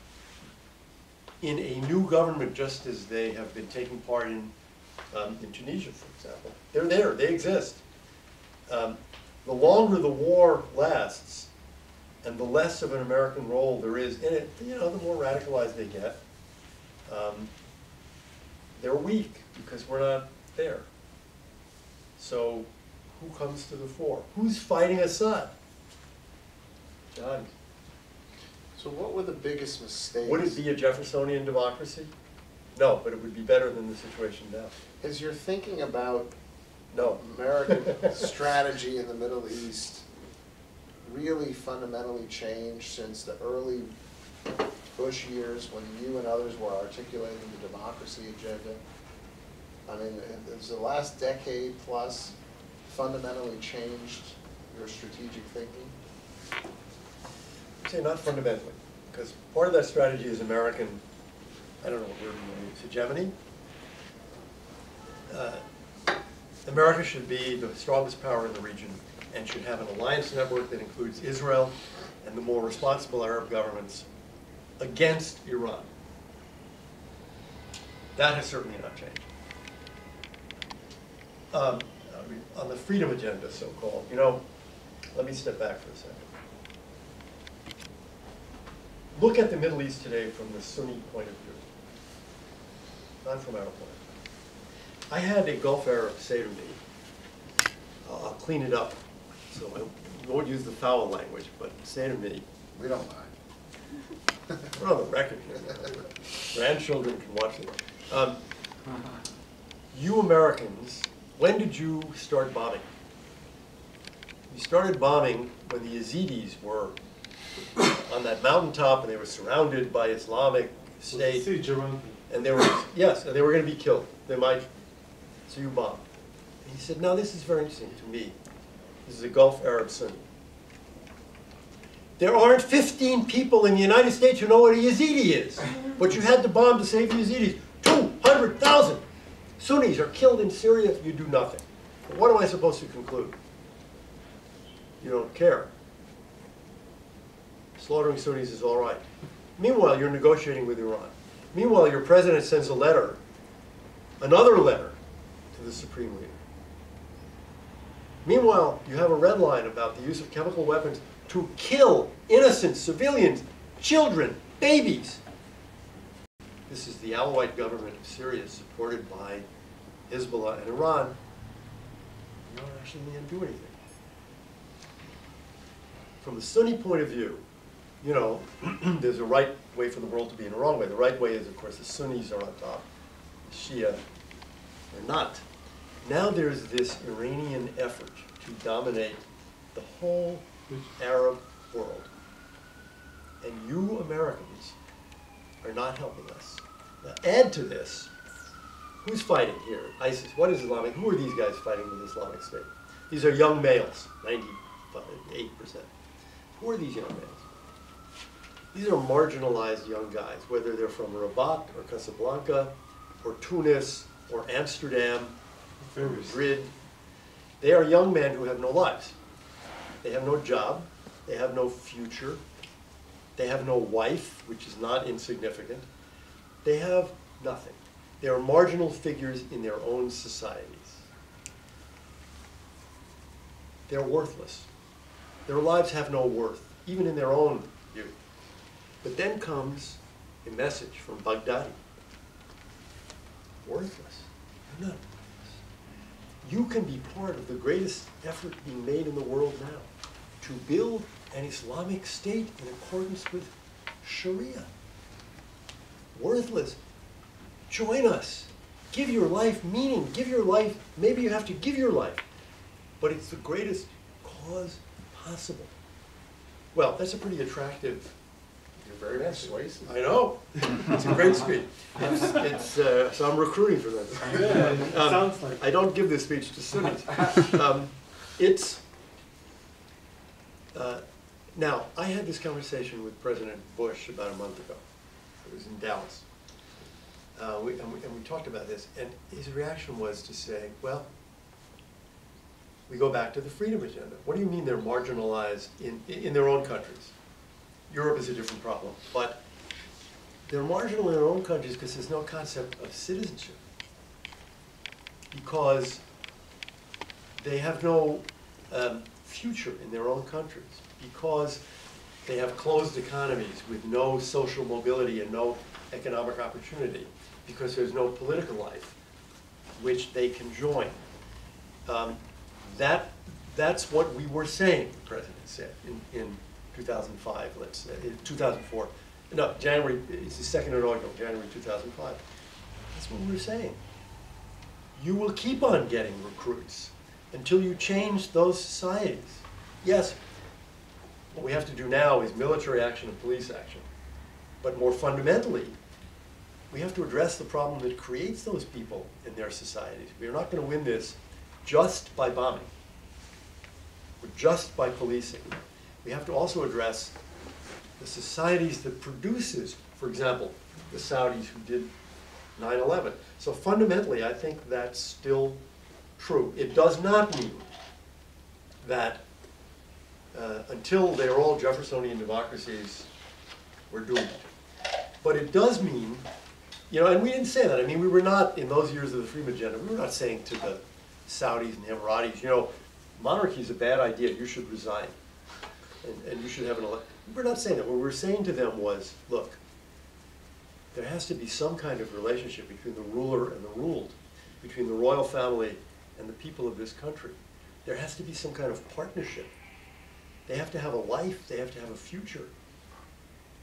in a new government just as they have been taking part in Tunisia, for example. They're there, they exist. The longer the war lasts and the less of an American role there is in it, the more radicalized they get. They're weak because we're not there. So who comes to the fore? Who's fighting Assad? John. So what were the biggest mistakes? Would it be a Jeffersonian democracy? No, but it would be better than the situation now. As you're thinking about No. American strategy in the Middle East really fundamentally changed since the early Bush years when you and others were articulating the democracy agenda? I mean, has the last decade plus fundamentally changed your strategic thinking? I'd say not fundamentally, because part of that strategy is American, I don't know what word you use, hegemony. America should be the strongest power in the region and should have an alliance network that includes Israel and the more responsible Arab governments against Iran. That has certainly not changed. On the freedom agenda, so-called, let me step back for a second. Look at the Middle East today from the Sunni point of view, not from our point of view. I had a Gulf Arab say to me, I'll clean it up, so I won't use the foul language, but say to me, We don't mind. we're on the record here, grandchildren can watch it. you Americans, when did you start bombing? You started bombing when the Yazidis were on that mountaintop and they were surrounded by Islamic State. Siege around. And they were, yes, and they were going to be killed. They might, so you bombed. And he said, now this is very interesting to me. This is a Gulf Arab Sunni. There aren't 15 people in the United States who know what a Yazidi is. But you had to bomb to save the Yazidis. 200,000 Sunnis are killed in Syria, you do nothing. What am I supposed to conclude? You don't care. Slaughtering Sunnis is all right. Meanwhile, you're negotiating with Iran. Meanwhile, your president sends a letter, another letter, to the Supreme Leader. Meanwhile, you have a red line about the use of chemical weapons to kill innocent civilians, children, babies. This is the Alawite government of Syria, supported by Hezbollah and Iran. You're not actually going to do anything. From the Sunni point of view, you know, there's a right way for the world to be and a wrong way. The right way is, of course, the Sunnis are on top. The Shia are not. Now there's this Iranian effort to dominate the whole Arab world. And you Americans are not helping us. Now add to this, who's fighting here? ISIS. What is Islamic? Who are these guys fighting with Islamic State? These are young males, 98%. Who are these young males? These are marginalized young guys, whether they're from Rabat or Casablanca or Tunis or Amsterdam or Madrid. They are young men who have no lives. They have no job. They have no future. They have no wife, which is not insignificant. They have nothing. They are marginal figures in their own societies. They're worthless. Their lives have no worth, even in their own view. But then comes a message from Baghdadi. Worthless. You're not worthless. You can be part of the greatest effort being made in the world now to build an Islamic state in accordance with Sharia. Worthless. Join us. Give your life meaning. Give your life, maybe you have to give your life, but it's the greatest cause possible. Well, that's a pretty attractive. You're very persuasive. I know. It's a great speech. So I'm recruiting for this. Yeah, it sounds like. I don't give this speech to Sunnis. Now, I had this conversation with President Bush about a month ago. It was in Dallas. And we talked about this, and his reaction was to say, well, we go back to the freedom agenda. What do you mean they're marginalized in their own countries? Europe is a different problem, but they're marginal in their own countries because there's no concept of citizenship. Because they have no future in their own countries. Because they have closed economies with no social mobility and no economic opportunity. Because there's no political life which they can join. That's what we were saying, the president said, in 2005, let's say, in 2004. No, January, it's the second inaugural, January 2005. That's what we were saying. You will keep on getting recruits until you change those societies. Yes, what we have to do now is military action and police action. But more fundamentally, we have to address the problem that creates those people in their societies. We are not going to win this just by bombing, or just by policing. We have to also address the societies that produces, for example, the Saudis who did 9/11. So fundamentally, I think that's still true. It does not mean that until they're all Jeffersonian democracies, we're doomed. But it does mean, you know, and we didn't say that. I mean, we were not, in those years of the Freedom Agenda, we were not saying to the Saudis and Emiratis, you know, monarchy is a bad idea, you should resign. And you should have an election. We're not saying that. What we were saying to them was, look, there has to be some kind of relationship between the ruler and the ruled, between the royal family and the people of this country. There has to be some kind of partnership. They have to have a life, they have to have a future.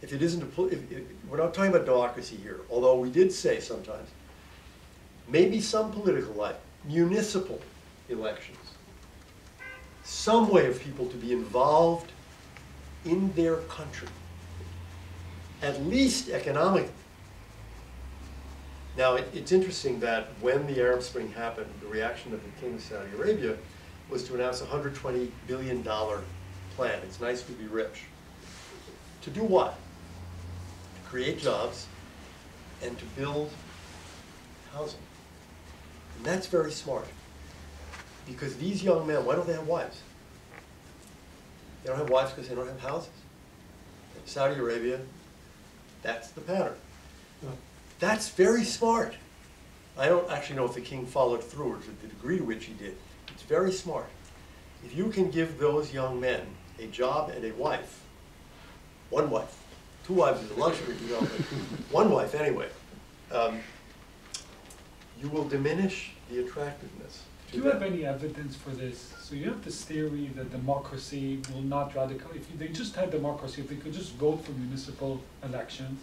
If it isn't we're not talking about democracy here, although we did say sometimes, maybe some political life, municipal elections, some way of people to be involved in their country, at least economically. Now, it's interesting that when the Arab Spring happened, the reaction of the King of Saudi Arabia was to announce a $120 billion plan. It's nice to be rich. To do what? To create jobs and to build housing. And that's very smart. Because these young men, why don't they have wives? They don't have wives because they don't have houses. In Saudi Arabia, that's the pattern. That's very smart. I don't actually know if the king followed through or to the degree to which he did. It's very smart. If you can give those young men a job and a wife, one wife, 2 wives is a luxury, you know, but one wife anyway, you will diminish the attractiveness. Do you have any evidence for this? So you have this theory that democracy will not radical. If they just had democracy, if they could just vote for municipal elections,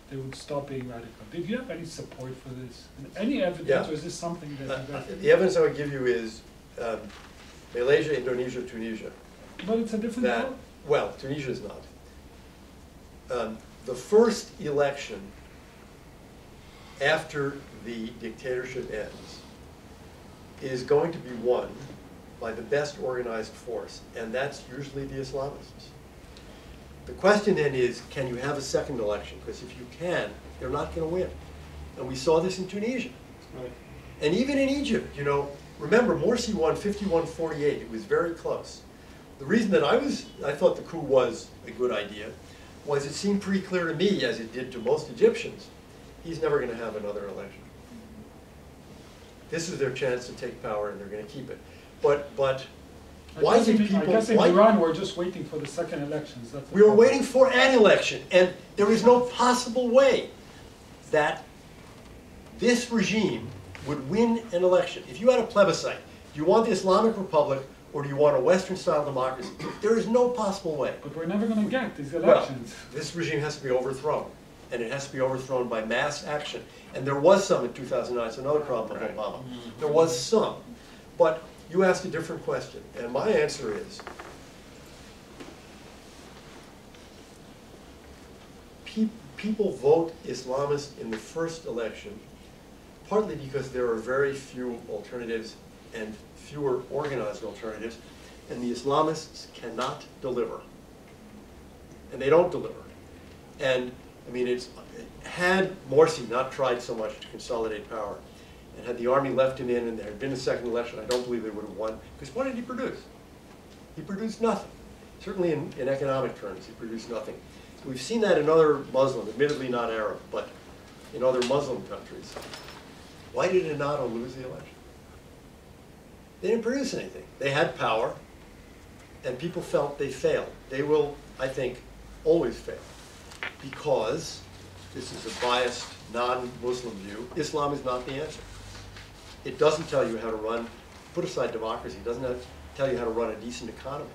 they would stop being radical. Did you have any support for this? And any evidence, Yeah. or is this something that you guys... The evidence I would give you is Malaysia, Indonesia, Tunisia. But it's a different That, vote. well, Tunisia is not. The first election after the dictatorship ends is going to be won by the best organized force, and that's usually the Islamists. The question then is, can you have a second election? Because if you can, they're not going to win. And we saw this in Tunisia. Right. And even in Egypt, you know, remember, Morsi won 51-48. It was very close. The reason that I thought the coup was a good idea was it seemed pretty clear to me, as it did to most Egyptians, he's never going to have another election. This is their chance to take power, and they're going to keep it. But why did people? I guess in Iran we're just waiting for the second elections. That's We were waiting for an election, and there is no possible way that this regime would win an election. If you had a plebiscite, do you want the Islamic Republic or do you want a Western-style democracy? There is no possible way. But we're never going to get these elections. Well, this regime has to be overthrown, and it has to be overthrown by mass action. And there was some in 2009. It's another problem with Obama. There was some. But you asked a different question, and my answer is, people vote Islamist in the first election, partly because there are very few alternatives and fewer organized alternatives, and the Islamists cannot deliver. And they don't deliver. And, I mean, had Morsi not tried so much to consolidate power, and had the army left him in and there had been a second election, I don't believe they would have won. Because what did he produce? He produced nothing. Certainly in economic terms, he produced nothing. We've seen that in other Muslim, admittedly not Arab, but in other Muslim countries. Why did Ennahda lose the election? They didn't produce anything. They had power, and people felt they failed. They will, I think, always fail. Because, this is a biased, non-Muslim view, Islam is not the answer. It doesn't tell you how to run, put aside democracy, it doesn't tell you how to run a decent economy.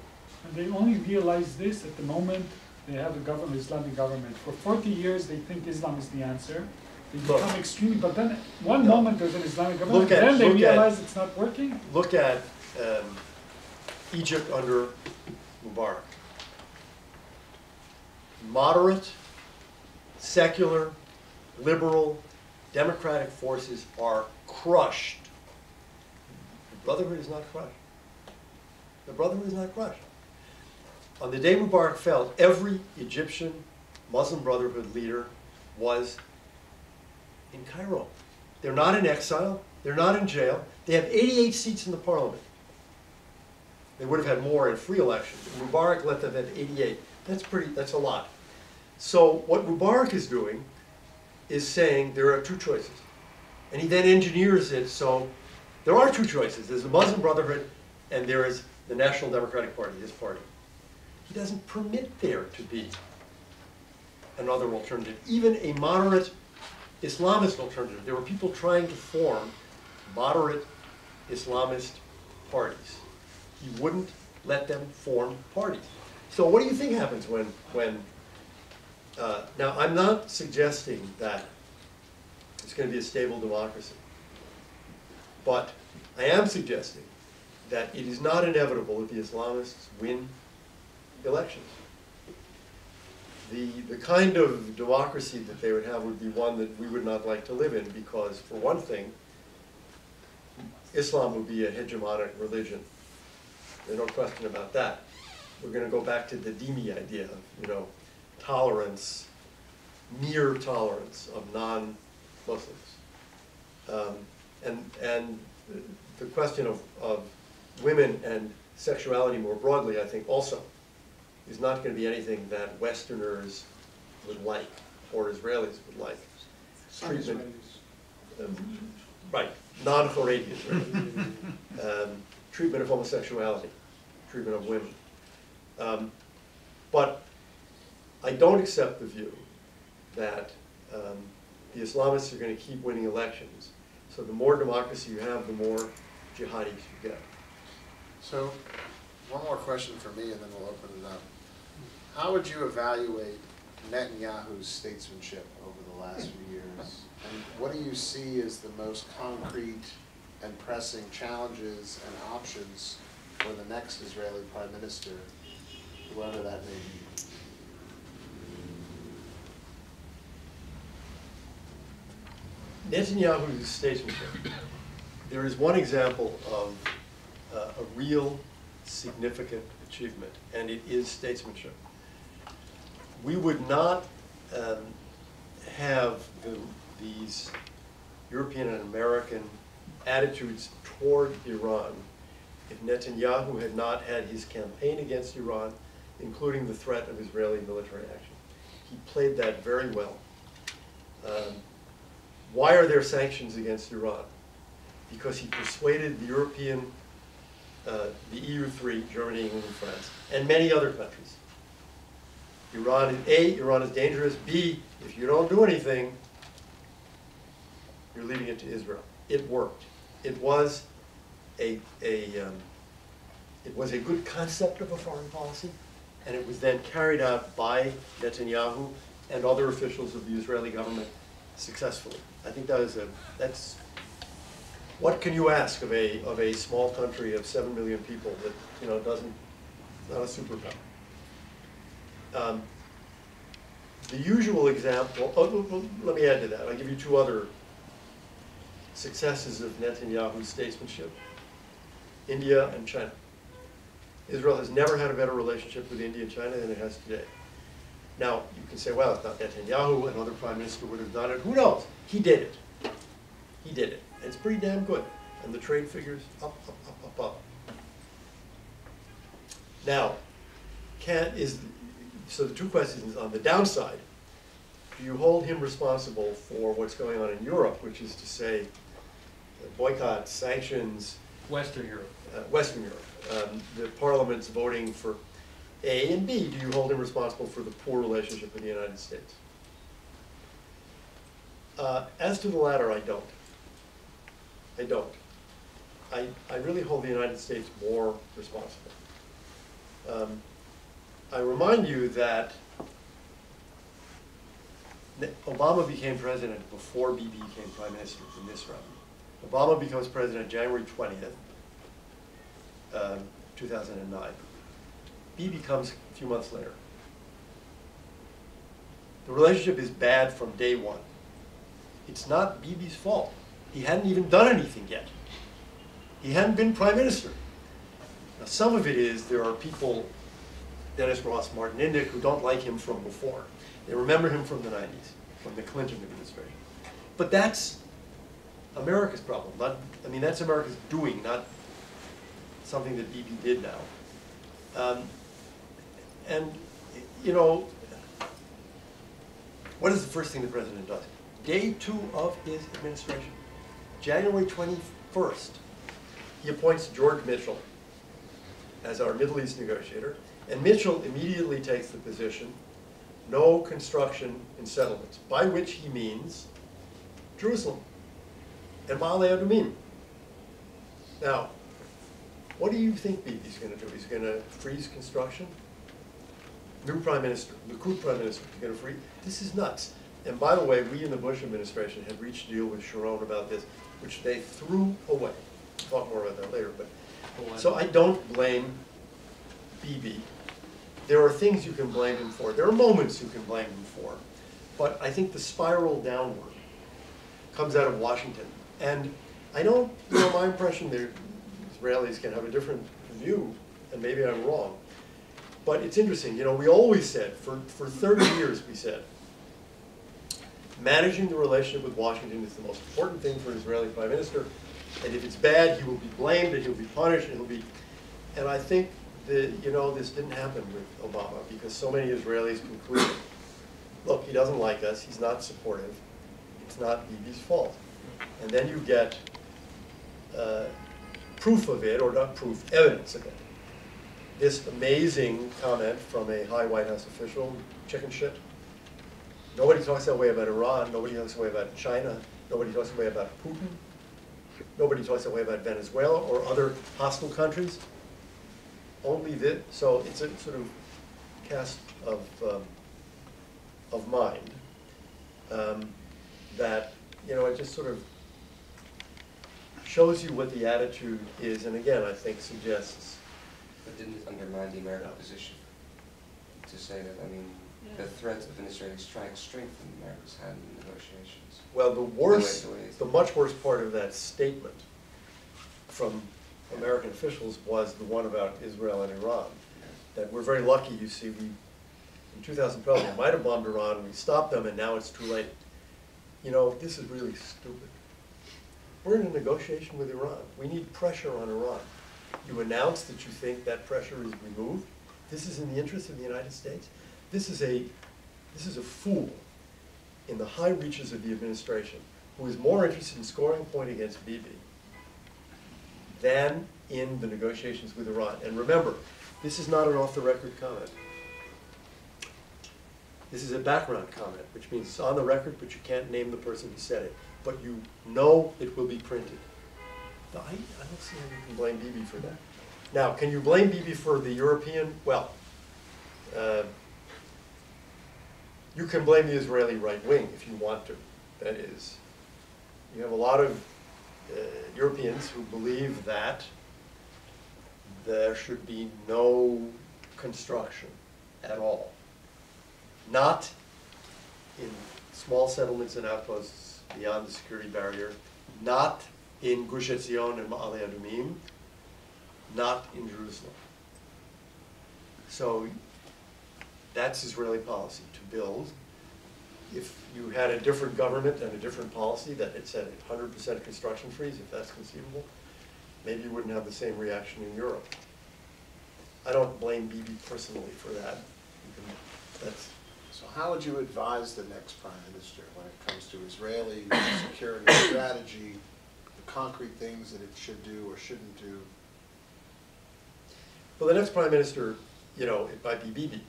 And they only realize this at the moment they have a government, Islamic government. For 40 years they think Islam is the answer. They become extremely, but then one moment there's an Islamic government, then they realize it's not working. Look at Egypt under Mubarak. Moderate, secular, liberal, democratic forces are crushed. The Brotherhood is not crushed. The Brotherhood is not crushed. On the day Mubarak fell, every Egyptian Muslim Brotherhood leader was in Cairo. They're not in exile. They're not in jail. They have 88 seats in the parliament. They would have had more in free elections. Mubarak let them have 88. That's a lot. So what Mubarak is doing is saying there are 2 choices. And he then engineers it so there are 2 choices. There's the Muslim Brotherhood and there is the National Democratic Party, his party. He doesn't permit there to be another alternative, even a moderate Islamist alternative. There were people trying to form moderate Islamist parties. He wouldn't let them form parties. So what do you think happens when now I'm not suggesting that it's going to be a stable democracy. But I am suggesting that it is not inevitable that the Islamists win elections. The kind of democracy that they would have would be one that we would not like to live in because, for one thing, Islam would be a hegemonic religion. There's no question about that. We're going to go back to the Dini idea of, tolerance, mere tolerance of non-Muslims. And the question of women and sexuality more broadly, I think, also is not going to be anything that Westerners would like or Israelis would like. Treatment, right, non-Haredi Israelis. Treatment of homosexuality, treatment of women. But I don't accept the view that the Islamists are going to keep winning elections. So the more democracy you have, the more jihadis you get. So, one more question for me, and then we'll open it up. How would you evaluate Netanyahu's statesmanship over the last few years? And what do you see as the most concrete and pressing challenges and options for the next Israeli Prime Minister, whoever that may be? Netanyahu's statesmanship. There is one example of a real significant achievement, and it is statesmanship. We would not have these European and American attitudes toward Iran if Netanyahu had not had his campaign against Iran, including the threat of Israeli military action. He played that very well. Why are there sanctions against Iran? Because he persuaded the European, the EU3, Germany, England, and France, and many other countries. Iran is dangerous. B, if you don't do anything, you're leaving it to Israel. It worked. It was a good concept of a foreign policy, and it was then carried out by Netanyahu and other officials of the Israeli government successfully. I think that's what can you ask of a small country of 7 million people that not a superpower. The usual example. Let me add to that. I'll give you two other successes of Netanyahu's statesmanship: India and China. Israel has never had a better relationship with India and China than it has today. Now, you can say, well, it's not Netanyahu, another prime minister would have done it. Who knows? He did it. He did it. And it's pretty damn good. And the trade figures up, up, up, up, up. Now, so the two questions on the downside: do you hold him responsible for what's going on in Europe, which is to say boycotts, sanctions? Western Europe. Western Europe. The parliament's voting for A, and B, do you hold him responsible for the poor relationship with the United States? As to the latter, I don't. I don't. I really hold the United States more responsible. I remind you that Obama became president before Bibi became prime minister in this round. Obama becomes president January 20th, 2009. Bibi comes a few months later. The relationship is bad from day one. It's not Bibi's fault. He hadn't even done anything yet. He hadn't been prime minister. Now, some of it is there are people, Dennis Ross, Martin Indyk, who don't like him from before. They remember him from the 90s, from the Clinton administration. But that's America's problem. That's America's doing, not something that Bibi did now. What is the first thing the president does? Day 2 of his administration, January 21st, he appoints George Mitchell as our Middle East negotiator, and Mitchell immediately takes the position, no construction in settlements, by which he means Jerusalem and Ma'ale Adumim. Now, what do you think Bibi's going to do? He's going to freeze construction? New prime minister, Likud prime minister, he's going to freeze? This is nuts. And by the way, we in the Bush administration had reached a deal with Sharon about this which they threw away. We'll talk more about that later. But so I don't blame Bibi. There are things you can blame him for. There are moments you can blame him for. But I think the spiral downward comes out of Washington. And I don't, my impression there, Israelis can have a different view, and maybe I'm wrong. But it's interesting, we always said, for 30 years we said, managing the relationship with Washington is the most important thing for an Israeli prime minister, and if it's bad, he will be blamed, and he'll be punished, and and I think that, this didn't happen with Obama, because so many Israelis concluded, look, he doesn't like us, he's not supportive, it's not Bibi's fault. And then you get proof of it, or not proof, evidence of it. This amazing comment from a high White House official, chicken shit. Nobody talks that way about Iran, nobody talks that way about China, nobody talks that way about Putin, nobody talks that way about Venezuela or other hostile countries. Only this, so it's a sort of cast of mind that, it just sort of shows you what the attitude is, and again, I think suggests. But didn't it undermine the American position to say that, the threat of an Israeli strike strengthened America's hand in negotiations? Well, the much worse part of that statement from American officials was the one about Israel and Iran. That we're very lucky, you see, in 2012, we might have bombed Iran, we stopped them, and now it's too late. This is really stupid. We're in a negotiation with Iran. We need pressure on Iran. You announce that you think that pressure is removed. This is in the interest of the United States. This is a fool in the high reaches of the administration who is more interested in scoring a point against Bibi than in the negotiations with Iran. And remember, this is not an off-the-record comment. This is a background comment, which means it's on the record, but you can't name the person who said it. But you know it will be printed. I don't see how you can blame Bibi for that. Now, can you blame Bibi for the European? Well, you can blame the Israeli right wing if you want to. That is, you have a lot of Europeans who believe that there should be no construction at all. Not in small settlements and outposts beyond the security barrier, not in Gush Etzion and Ma'ale Adumim, not in Jerusalem. So that's Israeli policy, to build. If you had a different government and a different policy that it said 100% construction freeze, if that's conceivable, maybe you wouldn't have the same reaction in Europe. I don't blame Bibi personally for that. So how would you advise the next prime minister when it comes to Israeli security strategy, the concrete things that it should do or shouldn't do? Well, the next prime minister, it might be Bibi.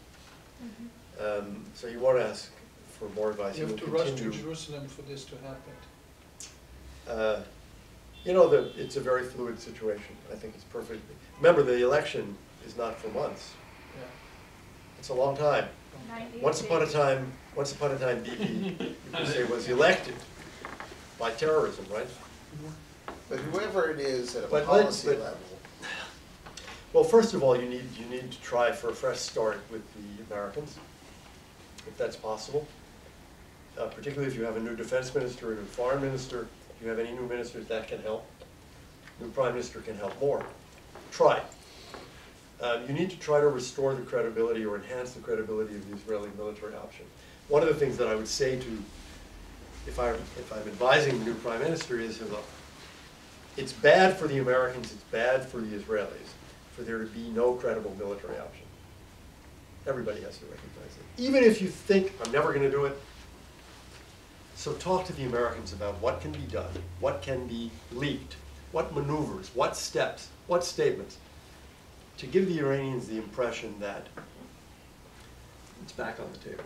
Mm-hmm. So you won't ask for more advice. You have to rush to Jerusalem for this to happen. It's a very fluid situation. I think it's perfect. Remember, the election is not for months. Yeah. It's a long time. Once upon a time, Bibi, you could say, was elected by terrorism, right? But whoever it is at a But policy level. Well, first of all, you need to try for a fresh start with the Americans, if that's possible. Particularly if you have a new defense minister, a new foreign minister, if you have any new ministers, that can help. New prime minister can help more. Try. You need to try to restore the credibility or enhance the credibility of the Israeli military option. One of the things that I would say to, if I'm advising the new prime minister is, look, it's bad for the Americans, it's bad for the Israelis, for there to be no credible military option. Everybody has to recognize it. Even if you think, I'm never going to do it. So talk to the Americans about what can be done, what can be leaked, what maneuvers, what steps, what statements, to give the Iranians the impression that it's back on the table.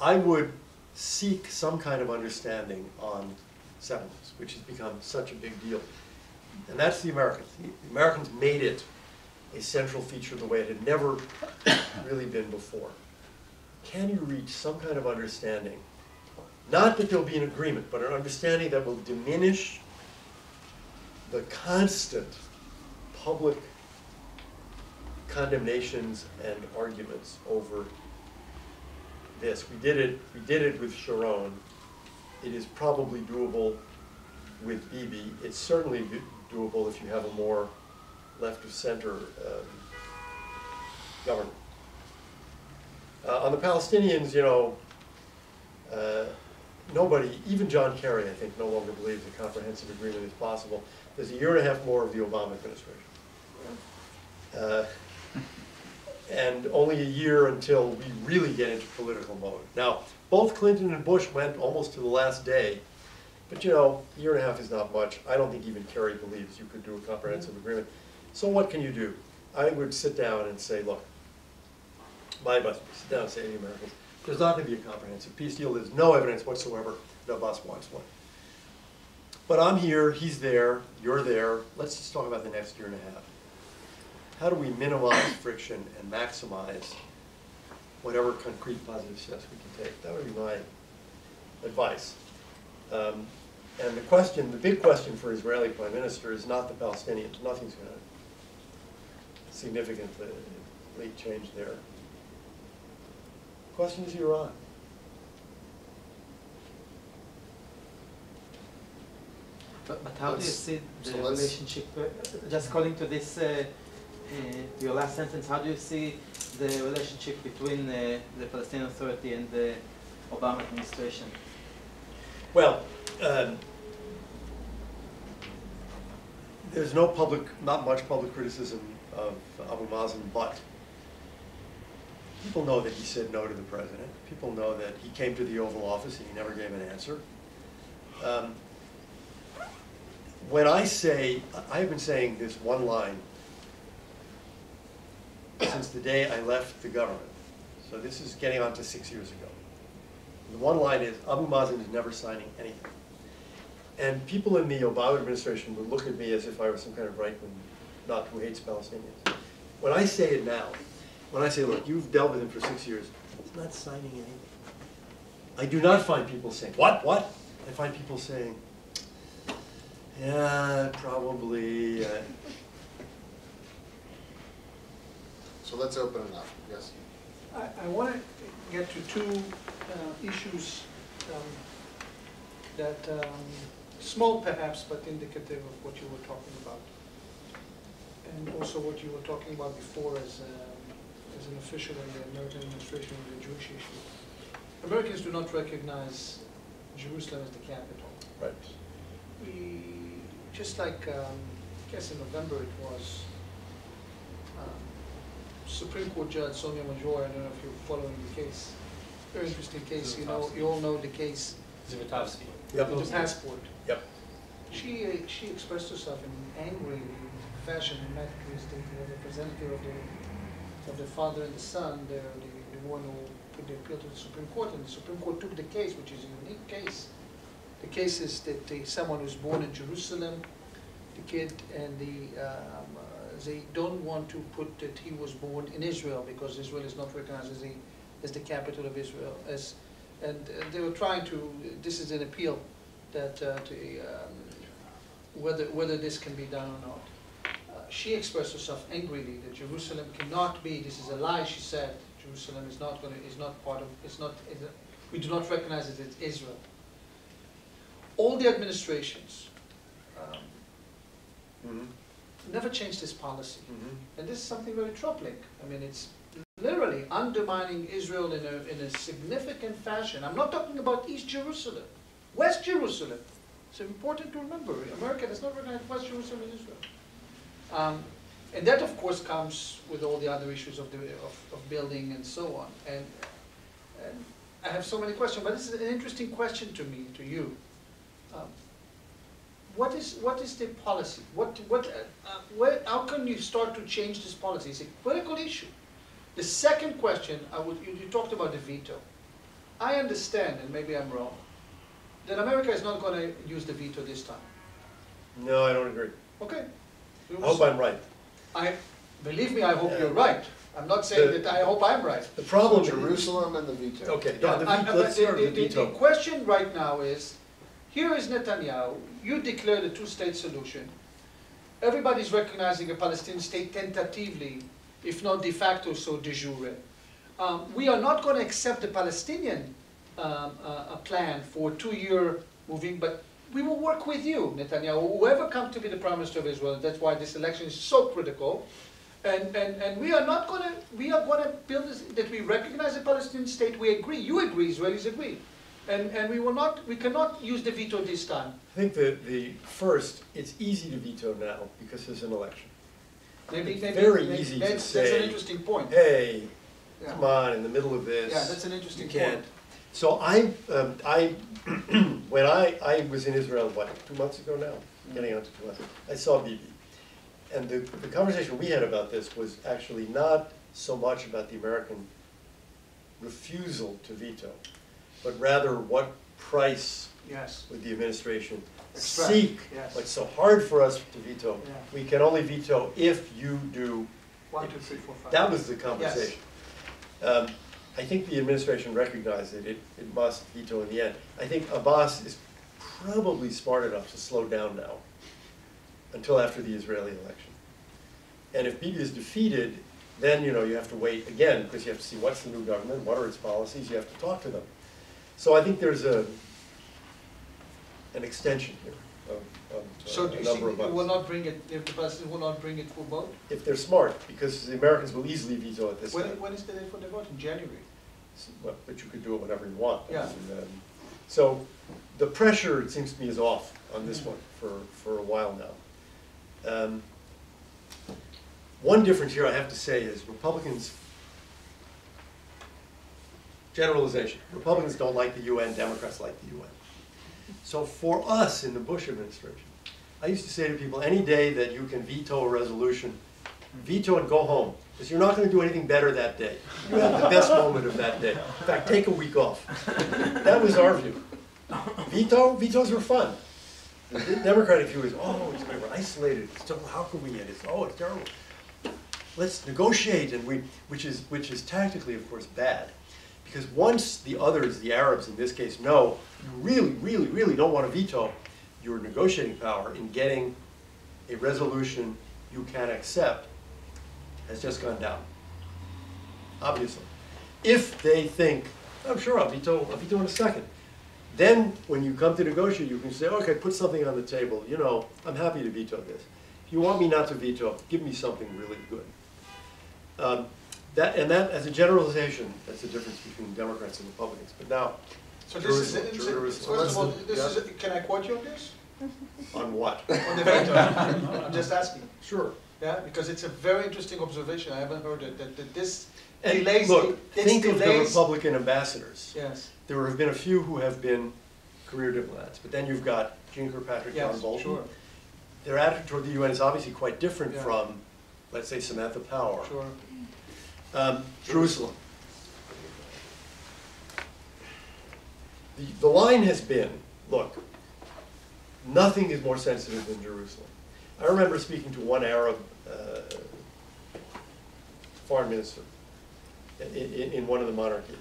I would seek some kind of understanding on settlements, which has become such a big deal. And that's the Americans. The Americans made it a central feature the way it had never really been before. Can you reach some kind of understanding Not that there'll be an agreement, but an understanding that will diminish the constant public condemnations and arguments over this. We did it with Sharon. It is probably doable with Bibi. It's certainly doable if you have a more left of center government. On the Palestinians, you know, nobody, even John Kerry, I think, no longer believes a comprehensive agreement is possible. There's a year and a half more of the Obama administration. And only a year until we really get into political mode. Now, both Clinton and Bush went almost to the last day, but you know, a year and a half is not much. I don't think even Kerry believes you could do a comprehensive agreement. So what can you do? I would sit down and say, look, my advice, sit down and say to the Americans, there's not going to be a comprehensive peace deal. There's no evidence whatsoever that Abbas wants one. But I'm here, he's there, you're there. Let's just talk about the next year and a half. How do we minimize friction and maximize whatever concrete positive steps we can take? That would be my advice. And the question, the big question for Israeli Prime Minister is not the Palestinians. Nothing's going to significantly change there. The question is Iran. But how do you see the So let's- relationship, just calling to this, your last sentence, how do you see the relationship between the Palestinian Authority and the Obama administration? Well, there's no public, not much public criticism of Abu Mazen, but people know that he said no to the president. People know that he came to the Oval Office and he never gave an answer. When I say, I've been saying this one line since the day I left the government. So this is getting on to 6 years ago. The one line is, Abu Mazen is never signing anything. And people in the Obama administration would look at me as if I was some kind of right-wing nut who hates Palestinians. When I say it now, when I say, look, you've dealt with him for 6 years, he's not signing anything. I do not find people saying, what? I find people saying, yeah, probably. So let's open it up, yes. I want to get to two issues that, small perhaps, but indicative of what you were talking about. And also what you were talking about before as an official in the American administration on the Jewish issue. Americans do not recognize Jerusalem as the capital. Right. We, just like, I guess in November it was, Supreme Court Judge Sonia Major, I don't know if you're following the case, very interesting case, you know, you all know the case. Zivotofsky. Yep. With the passport. Yep. She expressed herself in angry fashion and met with the representative of the father and the son, the one who put the appeal to the Supreme Court, and the Supreme Court took the case, which is a unique case. The case is that someone who's born in Jerusalem, the kid, and they don't want to put that he was born in Israel because Israel is not recognized as the capital of Israel. And they were trying to, this is an appeal that whether this can be done or not. She expressed herself angrily that Jerusalem cannot be, this is a lie, she said, Jerusalem is not part of, we do not recognize it as Israel. All the administrations never changed this policy. And this is something very troubling. I mean, it's literally undermining Israel in a significant fashion. I'm not talking about East Jerusalem, West Jerusalem. It's important to remember, America does not recognize West Jerusalem as Israel. And that, of course, comes with all the other issues of building and so on. And I have so many questions, but this is an interesting question to me, to you. What is the policy? How can you start to change this policy? It's a critical issue. The second question, you talked about the veto. I understand, and maybe I'm wrong, that America is not going to use the veto this time. No, I don't agree. Okay. I hope I'm right. Believe me, I hope you're right. I'm not saying The- that I hope I'm right. The problem is, Jerusalem and the veto. okay, Yeah, no, the I- veto, but let's start with the the veto. question right now is, here is Netanyahu, you declared a two-state solution. Everybody's recognizing a Palestinian state tentatively, if not de facto, so de jure. We are not going to accept the Palestinian a plan for 2-year moving, but we will work with you, Netanyahu, whoever comes to be the Prime Minister of Israel. That's why this election is so critical. And we are not going to, we are going to build this, that we recognize the Palestinian state, we agree, you agree, Israelis agree. And we will not, we cannot use the veto this time. I think the first, it's easy to veto now because there's an election. Maybe, Very easy to that's say, an interesting point. Hey, Yeah. come on, in the middle of this. Yeah, that's an interesting You can't. point. So when I was in Israel, what, 2 months ago now? Getting on to 2 months. I saw Bibi. And the conversation we had about this was actually not so much about the American refusal to veto, but rather what price Yes. would the administration Extract, seek. yes. What's so hard for us to veto? Yeah. We can only veto if you do. 1, 2, 3, 4, 5. That was the conversation. I think the administration recognized that it must veto in the end. I think Abbas is probably smart enough to slow down now until after the Israeli election. And if Bibi is defeated, then you have to wait again because you have to see what's the new government, what are its policies, you have to talk to them. So I think there's an extension here of So do a you number think of it will months. not bring it, if the Palestinians will not bring it for vote? If they're smart, because the Americans will easily veto it this time. When is the date for the vote? In January? Well, but you could do it whenever you want. Yeah. So the pressure, it seems to me, is off on this one for a while now. One difference here I have to say is Republicans, generalization, Republicans don't like the UN, Democrats like the UN. So for us in the Bush administration, I used to say to people, any day that you can veto a resolution, veto and go home, because you're not going to do anything better that day. You have the best moment of that day. In fact, take a week off. That was our view. Vetoes were fun. The Democratic view is, oh, we're isolated. So how can we end it? Oh, it's terrible. Let's negotiate, and which is tactically, of course, bad. Because once the others, the Arabs in this case, know you really, really, really don't want to veto, your negotiating power in getting a resolution you can accept has just gone down, obviously. If they think, oh, sure, I'll veto in a second. Then when you come to negotiate, you can say, okay, put something on the table. I'm happy to veto this. If you want me not to veto, give me something really good. That, as a generalization, that's the difference between Democrats and Republicans. But now, So this is, Jerusalem. first of all, this is, can I quote you on this? On what? On the veto. I'm just asking. Sure. Yeah, because it's a very interesting observation. I haven't heard it, that this And delays. look, this think of the delays- Republican ambassadors. Yes, There have been a few who have been career diplomats, but then you've got Jean Kirkpatrick, John yes, Bolton. sure, Their attitude toward the UN is obviously quite different Yeah. from, let's say, Samantha Power. sure. Jerusalem. The line has been, look, nothing is more sensitive than Jerusalem. I remember speaking to one Arab foreign minister in one of the monarchies.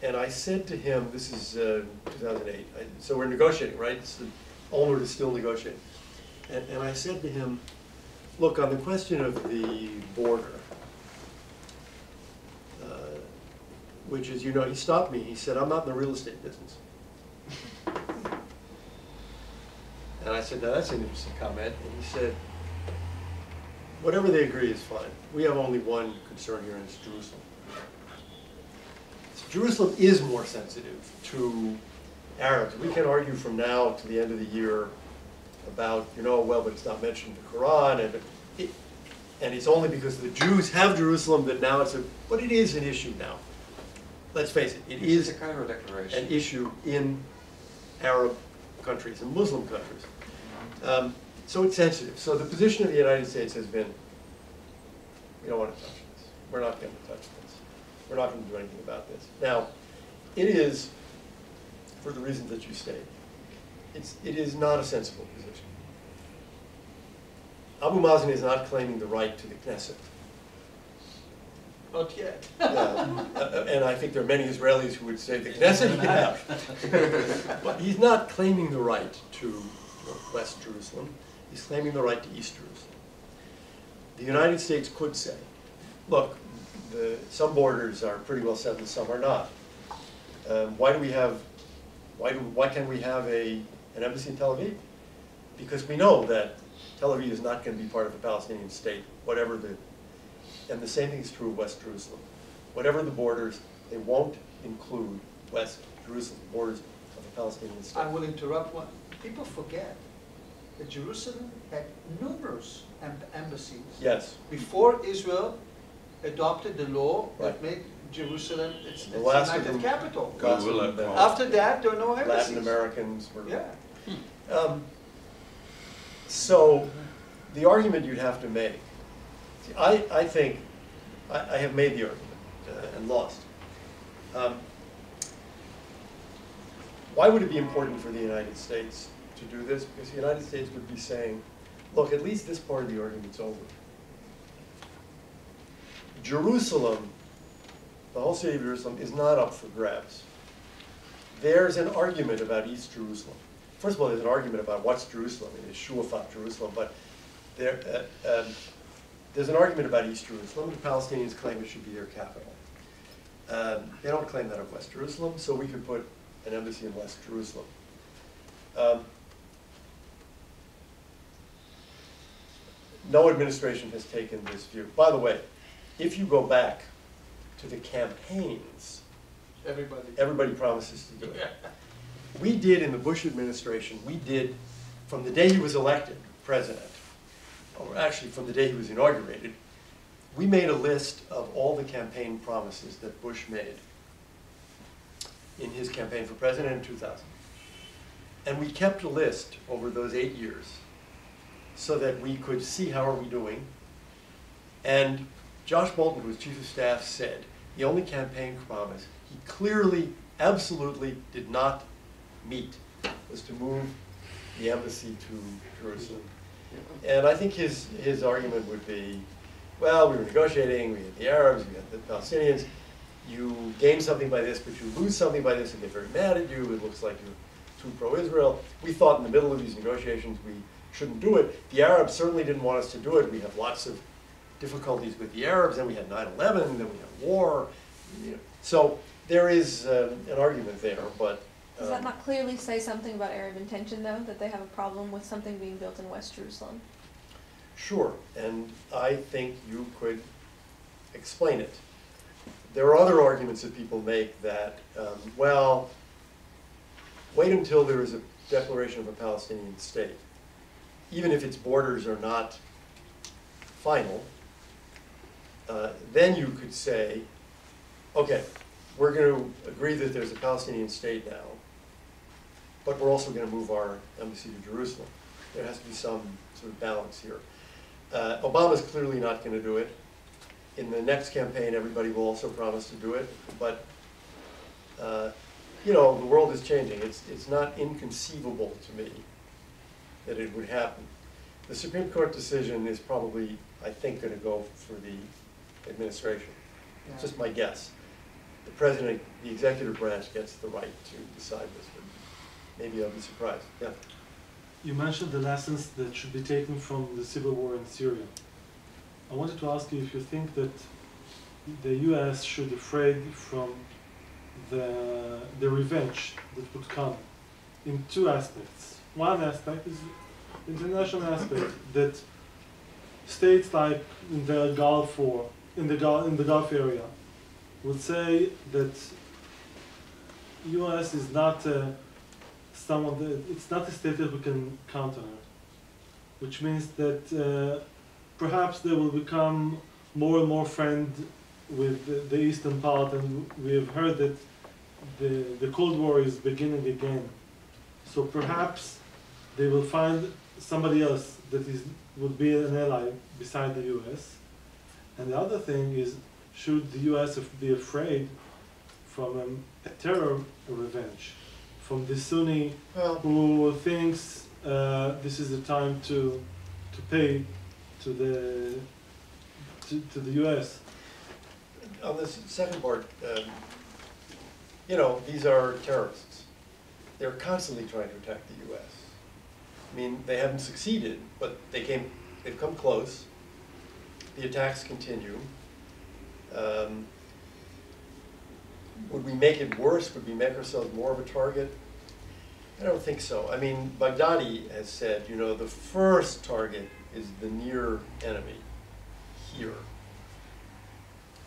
And I said to him, this is 2008, so we're negotiating, right? The owner is still negotiating. And I said to him, look, on the question of the border, which is, he stopped me, he said, I'm not in the real estate business. And I said, now that's an interesting comment. And he said, whatever they agree is fine. We have only one concern here, and it's Jerusalem. So Jerusalem is more sensitive to Arabs. We can argue from now to the end of the year about, well, but it's not mentioned in the Quran, and it's only because the Jews have Jerusalem that now but it is an issue now. Let's face it, it is a Cairo declaration. an issue in Arab countries and Muslim countries. So it's sensitive. So the position of the United States has been, we don't want to touch this. We're not going to touch this. We're not going to do anything about this. Now, it is, for the reasons that you state, it is not a sensible position. Abu Mazen is not claiming the right to the Knesset. Not yet. And I think there are many Israelis who would say the Knesset can have. But he's not claiming the right to West Jerusalem. He's claiming the right to East Jerusalem. The United States could say, look, some borders are pretty well set and some are not. Why can't we have an embassy in Tel Aviv? Because we know that Tel Aviv is not going to be part of a Palestinian state, whatever and the same thing is true of West Jerusalem. Whatever the borders, they won't include West Jerusalem, borders of the Palestinian state. I will interrupt one. People forget that Jerusalem had numerous embassies. Yes. Before Israel adopted the law that Right. made Jerusalem its The last of united them- capital. Gospel, After that, there were no embassies. Latin Americans were. Yeah. So the argument you'd have to make, see, I think, I have made the argument and lost. Why would it be important for the United States to do this? Because the United States would be saying, look, at least this part of the argument's over. Jerusalem, the whole city of Jerusalem, is not up for grabs. There's an argument about East Jerusalem. First of all, there's an argument about what's Jerusalem. It is Shuafat Jerusalem, but there's an argument about East Jerusalem, and the Palestinians claim it should be their capital. They don't claim that of West Jerusalem, so we could put an embassy in West Jerusalem. No administration has taken this view. By the way, if you go back to the campaigns, everybody promises to do it. We did in the Bush administration, we did from the day he was elected president, or actually from the day he was inaugurated, we made a list of all the campaign promises that Bush made in his campaign for president in 2000. And we kept a list over those 8 years so that we could see how are we doing. And Josh Bolten, who was chief of staff, said the only campaign promise he clearly, absolutely did not meet was to move the embassy to Jerusalem. And I think his argument would be, well, we were negotiating, we had the Arabs, we had the Palestinians, you gain something by this, but you lose something by this and get very mad at you, it looks like you're too pro-Israel. We thought in the middle of these negotiations we shouldn't do it. The Arabs certainly didn't want us to do it. We have lots of difficulties with the Arabs, then we had 9/11, then we had war. You know. So there is an argument there, but does that not clearly say something about Arab intention, though, that they have a problem with something being built in West Jerusalem? Sure, and I think you could explain it. There are other arguments that people make that, well, wait until there is a declaration of a Palestinian state. Even if its borders are not final, then you could say, okay, we're going to agree that there's a Palestinian state now, but we're also going to move our embassy to Jerusalem. There has to be some sort of balance here. Obama's clearly not going to do it. In the next campaign, everybody will also promise to do it, but you know, the world is changing. It's not inconceivable to me that it would happen. The Supreme Court decision is probably, I think, going to go for the administration. Yeah. It's just my guess. The president, the executive branch gets the right to decide this, but maybe I'll be surprised. Yeah. You mentioned the lessons that should be taken from the civil war in Syria. I wanted to ask you if you think that the U.S. should be afraid from the revenge that would come in two aspects. One aspect is the international aspect, that states like in the Gulf or in the Gulf area would say that U.S. is not someone that it's not a state that we can count on, which means that perhaps they will become more and more friend with the eastern part, and we have heard that the Cold War is beginning again. So perhaps they will find somebody else that would be an ally beside the U.S. And the other thing is, should the U.S. be afraid from a terror revenge from the Sunni who thinks this is the time to pay to the U.S.? on this second part, you know, these are terrorists. They're constantly trying to attack the U.S. I mean, they haven't succeeded, but they've come close. The attacks continue. Would we make it worse? Would we make ourselves more of a target? I don't think so. I mean, Baghdadi has said, you know, the first target is the near enemy, here.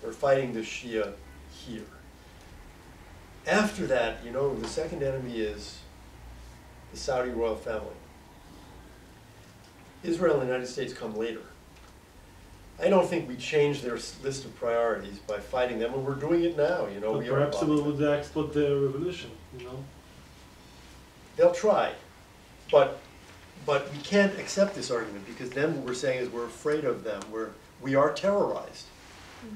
We're fighting the Shia here. After that, you know, the second enemy is the Saudi royal family. Israel and the United States come later. I don't think we change their list of priorities by fighting them, and we're doing it now, you know. But we perhaps are it will export the revolution, you know. They'll try, but we can't accept this argument, because then what we're saying is we're afraid of them. We are terrorized.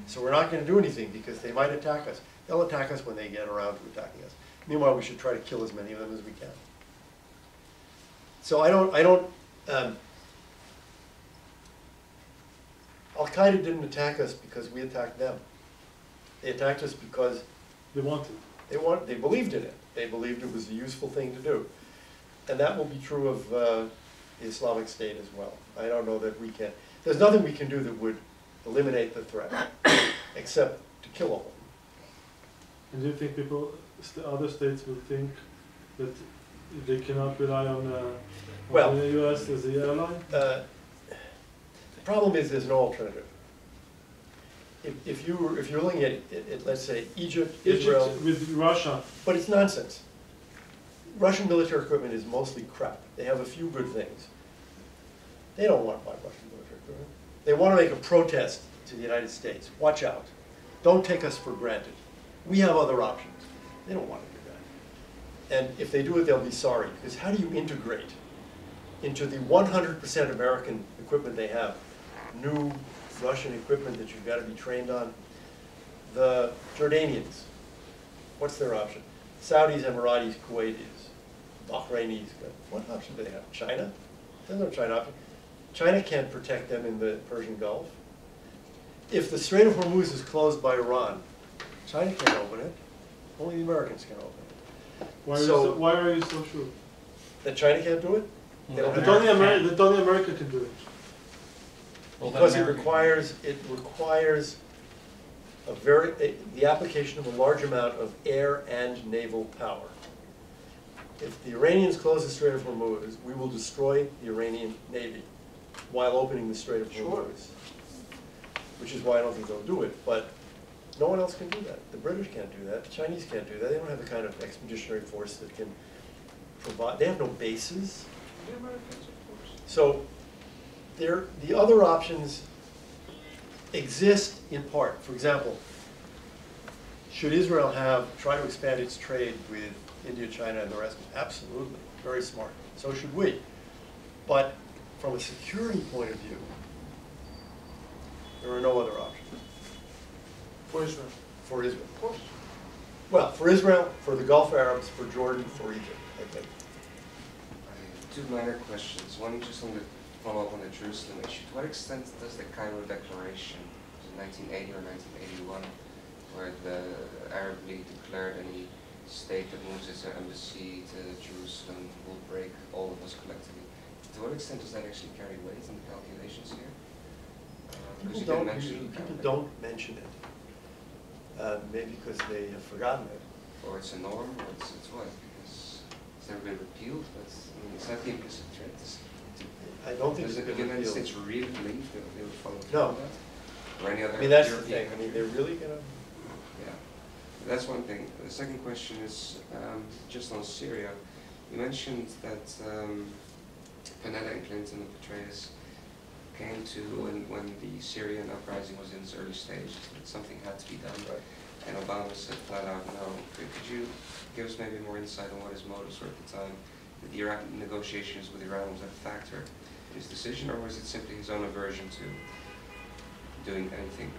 So we're not going to do anything because they might attack us. They'll attack us when they get around to attacking us. Meanwhile, we should try to kill as many of them as we can. So Al-Qaeda didn't attack us because we attacked them. They attacked us because They wanted. they believed in it. They believed it was a useful thing to do. And that will be true of the Islamic State as well. I don't know that we can. There's nothing we can do that would eliminate the threat, except to kill all of them. And do you think other states will think that they cannot rely on the U.S. as the ally? The problem is there's no alternative. If you're looking at let's say Egypt, Israel, with Russia. But it's nonsense. Russian military equipment is mostly crap. They have a few good things. They don't want to buy Russian military equipment. They want to make a protest to the United States. Watch out. Don't take us for granted. We have other options. They don't want to do that. And if they do it, they'll be sorry. Because how do you integrate into the 100% American equipment they have new Russian equipment that you've got to be trained on? The Jordanians, what's their option? Saudis, Emiratis, Kuwaitis, Bahrainis. What option do they have? China? There's no China option. China can't protect them in the Persian Gulf. If the Strait of Hormuz is closed by Iran, China can't open it. Only the Americans can open it. Why are you so sure? That China can't do it? They don't have That only America can do it. Well, because then it requires the application of a large amount of air and naval power. If the Iranians close the Strait of Hormuz, we will destroy the Iranian Navy while opening the Strait of Hormuz. Which is why I don't think they'll do it, but no one else can do that. The British can't do that, the Chinese can't do that. They don't have the kind of expeditionary force that can provide, they have no bases. The Americans, of course. So the other options exist in part. For example, should Israel try to expand its trade with India, China, and the rest? Absolutely, very smart. So should we. But from a security point of view, there are no other options. For Israel. For Israel. Of course. Well, for Israel, for the Gulf Arabs, for Jordan, for Egypt, I think. Two minor questions. One, just on the follow-up on the Jerusalem issue. To what extent does the Cairo Declaration, in 1980 or 1981, where the Arab League declared any state that moves its embassy to Jerusalem will break all of us collectively, to what extent does that actually carry weight in the calculations here? People don't mention it. Maybe because they have forgotten it. Or it's a norm, or it's what? Because it's never been repealed, but it's not the implicit threat. I don't think Does it's the been United repealed. States really believe that they would follow through No. on that? Or any other I mean, that's the European thing. I mean, they're really going to... Yeah, that's one thing. The second question is just on Syria. You mentioned that Panetta and Clinton and Petraeus came to when the Syrian uprising was in its early stages that something had to be done. Right. And Obama said flat out no. Could you give us maybe more insight on what his motives were at the time? That the Iraq negotiations with Iran was a factor in his decision, or was it simply his own aversion to doing anything?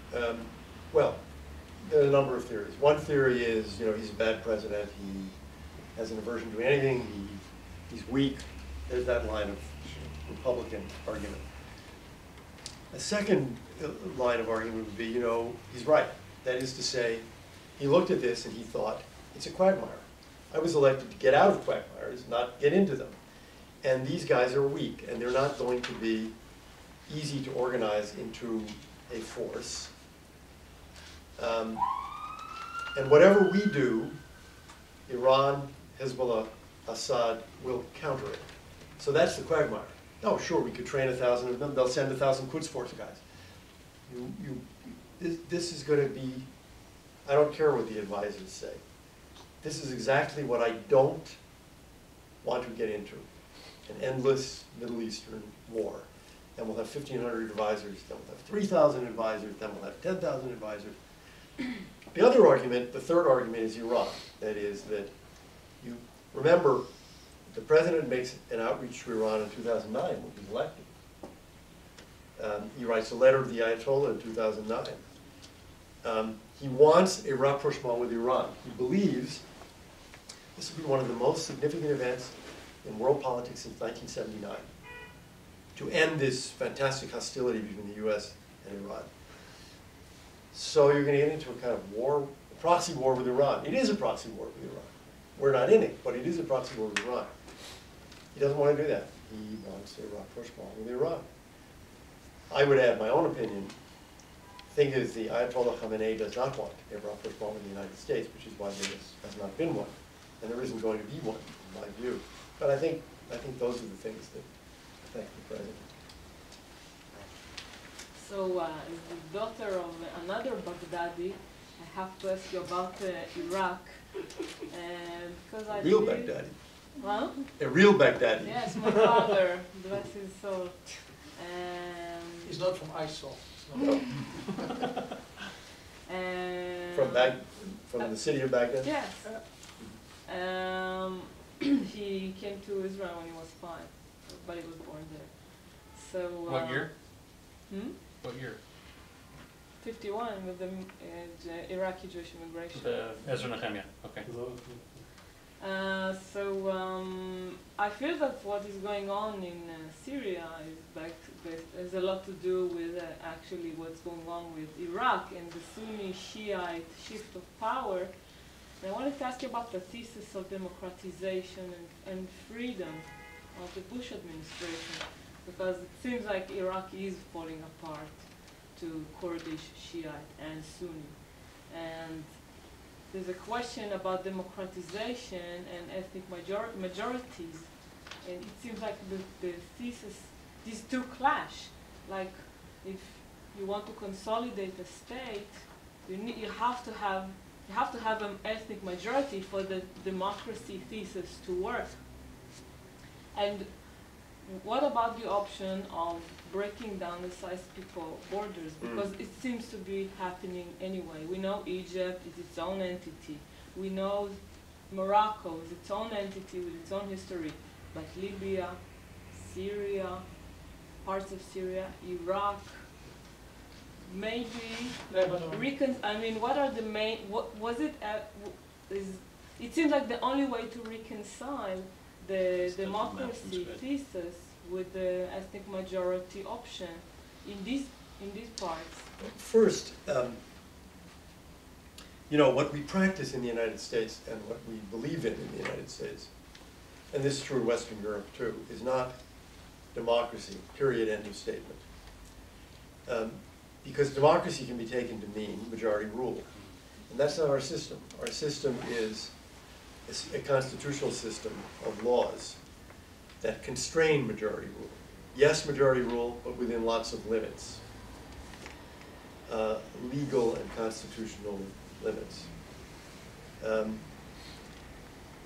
Well, there are a number of theories. One theory is, you know, he's a bad president. He has an aversion to anything. He's weak. There's that line of Republican argument. A second line of argument would be, you know, he's right. That is to say, he looked at this and he thought, it's a quagmire. I was elected to get out of quagmires, not get into them. And these guys are weak, and they're not going to be easy to organize into a force. And whatever we do, Iran, Hezbollah, Assad will counter it. So that's the quagmire. Oh, sure, we could train 1,000 of them. They'll send 1,000 Quds Force guys. This is going to be, I don't care what the advisors say. This is exactly what I don't want to get into. An endless Middle Eastern war. Then we'll have 1,500 advisors, then we'll have 3,000 advisors, then we'll have 10,000 advisors. The other argument, the third argument, is Iran. That is that you remember the president makes an outreach to Iran in 2009 when he's elected. He writes a letter to the Ayatollah in 2009. He wants a rapprochement with Iran. He believes this will be one of the most significant events in world politics since 1979 to end this fantastic hostility between the US and Iran. So you're going to get into a kind of war, a proxy war with Iran. It is a proxy war with Iran. We're not in it, but it is a proxy war with Iran. He doesn't want to do that. He wants a rapprochement with Iran. I would add my own opinion. The thing is, the Ayatollah Khamenei does not want a rapprochement with the United States, which is why there has not been one. And there isn't going to be one, in my view. But I think those are the things that affect the president. So, as the daughter of another Baghdadi, I have to ask you about Iraq. Because I Real believe- Baghdadi. Huh? A real Baghdadi. Yes, my father, bless his soul. He's not from ISIL. From the city of Baghdad? Yes. He came to Israel when he was 5, but he was born there. So. What year? Hmm? What year? 51 with the Iraqi Jewish immigration. The Ezra Nehemiah. Okay. I feel that what is going on in Syria has a lot to do with actually what's going on with Iraq and the Sunni Shiite shift of power. And I wanted to ask you about the thesis of democratization and freedom of the Bush administration, because it seems like Iraq is falling apart to Kurdish, Shiite, and Sunni. And there's a question about democratization and ethnic majorities, and it seems like the thesis, these two clash. Like, if you want to consolidate a state, you have to have an ethnic majority for the democracy thesis to work. And what about the option of breaking down the size-people borders? Because it seems to be happening anyway. We know Egypt is its own entity. We know Morocco is its own entity with its own history. But Libya, Syria, parts of Syria, Iraq, maybe what are the main? It seems like the only way to reconcile the democracy thesis with the ethnic majority option in these parts. First, what we practice in the United States and what we believe in the United States, and this is true in Western Europe too, is not democracy, period, end of statement. Because democracy can be taken to mean majority rule. And that's not our system. Our system is a constitutional system of laws that constrain majority rule. Yes, majority rule, but within lots of limits. Legal and constitutional limits.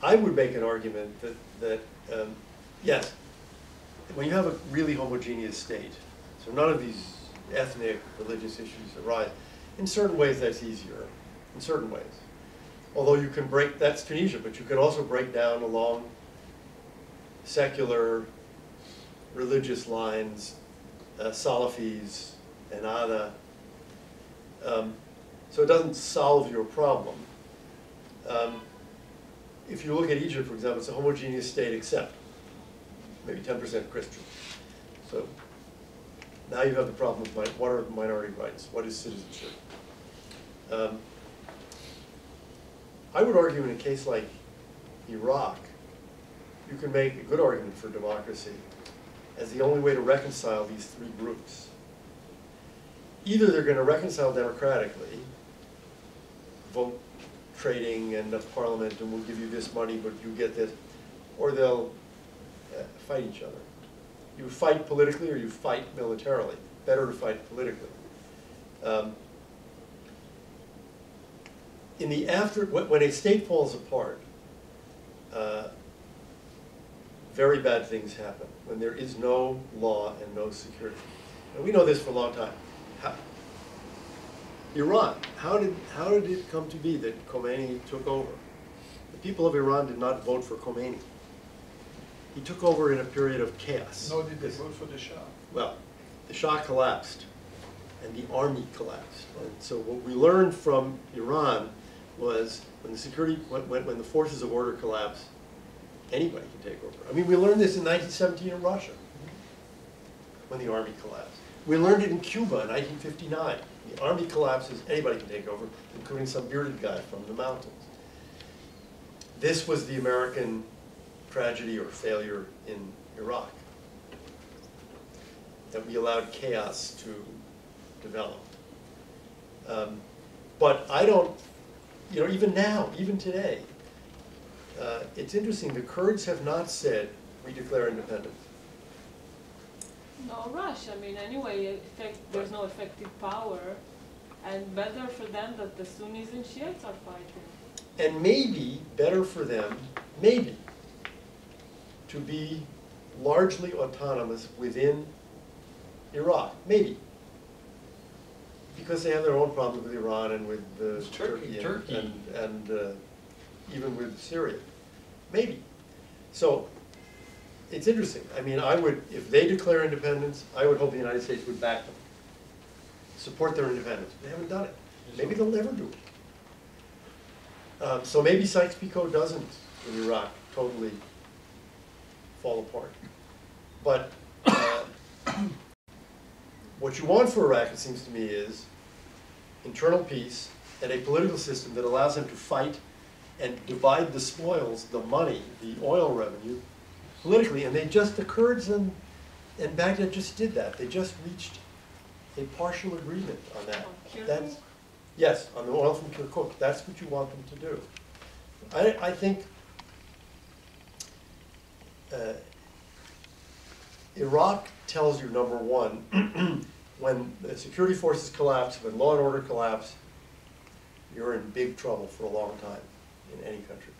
I would make an argument that yes, when you have a really homogeneous state, so none of these ethnic, religious issues arise, in certain ways that's easier, in certain ways. Although you can that's Tunisia, but you can also break down along secular, religious lines, Salafis, and Ada. So it doesn't solve your problem. If you look at Egypt, for example, it's a homogeneous state except maybe 10% Christian. So now you have the problem of what are minority rights? What is citizenship? I would argue in a case like Iraq, you can make a good argument for democracy as the only way to reconcile these three groups. Either they're going to reconcile democratically, vote trading and a parliament and we'll give you this money but you get this, or they'll fight each other. You fight politically or you fight militarily. Better to fight politically. When a state falls apart, very bad things happen. When there is no law and no security. And we know this for a long time. Iran, how did it come to be that Khomeini took over? The people of Iran did not vote for Khomeini. He took over in a period of chaos. Nor did they vote for the Shah. Well, the Shah collapsed, and the army collapsed. And so what we learned from Iran was when the forces of order collapse, anybody can take over. I mean, we learned this in 1917 in Russia, when the army collapsed. We learned it in Cuba in 1959. The army collapses, anybody can take over, including some bearded guy from the mountains. This was the American tragedy or failure in Iraq, that we allowed chaos to develop. But I don't, even now, even today, it's interesting, the Kurds have not said, we declare independence. No rush. I mean, anyway, there's no effective power, and better for them that the Sunnis and Shiites are fighting. And maybe better for them, maybe, to be largely autonomous within Iraq, maybe. Because they have their own problems with Iran and with Turkey and even with Syria. Maybe. So, it's interesting. I mean, if they declare independence, I would hope the United States would back them. Support their independence. They haven't done it. Maybe they'll never do it. So maybe Sykes-Picot doesn't, in Iraq, totally fall apart. But what you want for Iraq, it seems to me, is internal peace and a political system that allows them to fight and divide the spoils, the money, the oil revenue, politically. And the Kurds and Baghdad just did that. They just reached a partial agreement on that. Yes, on the oil from Kirkuk. That's what you want them to do. I think Iraq tells you, number one, when the security forces collapse, when law and order collapse, you're in big trouble for a long time in any country.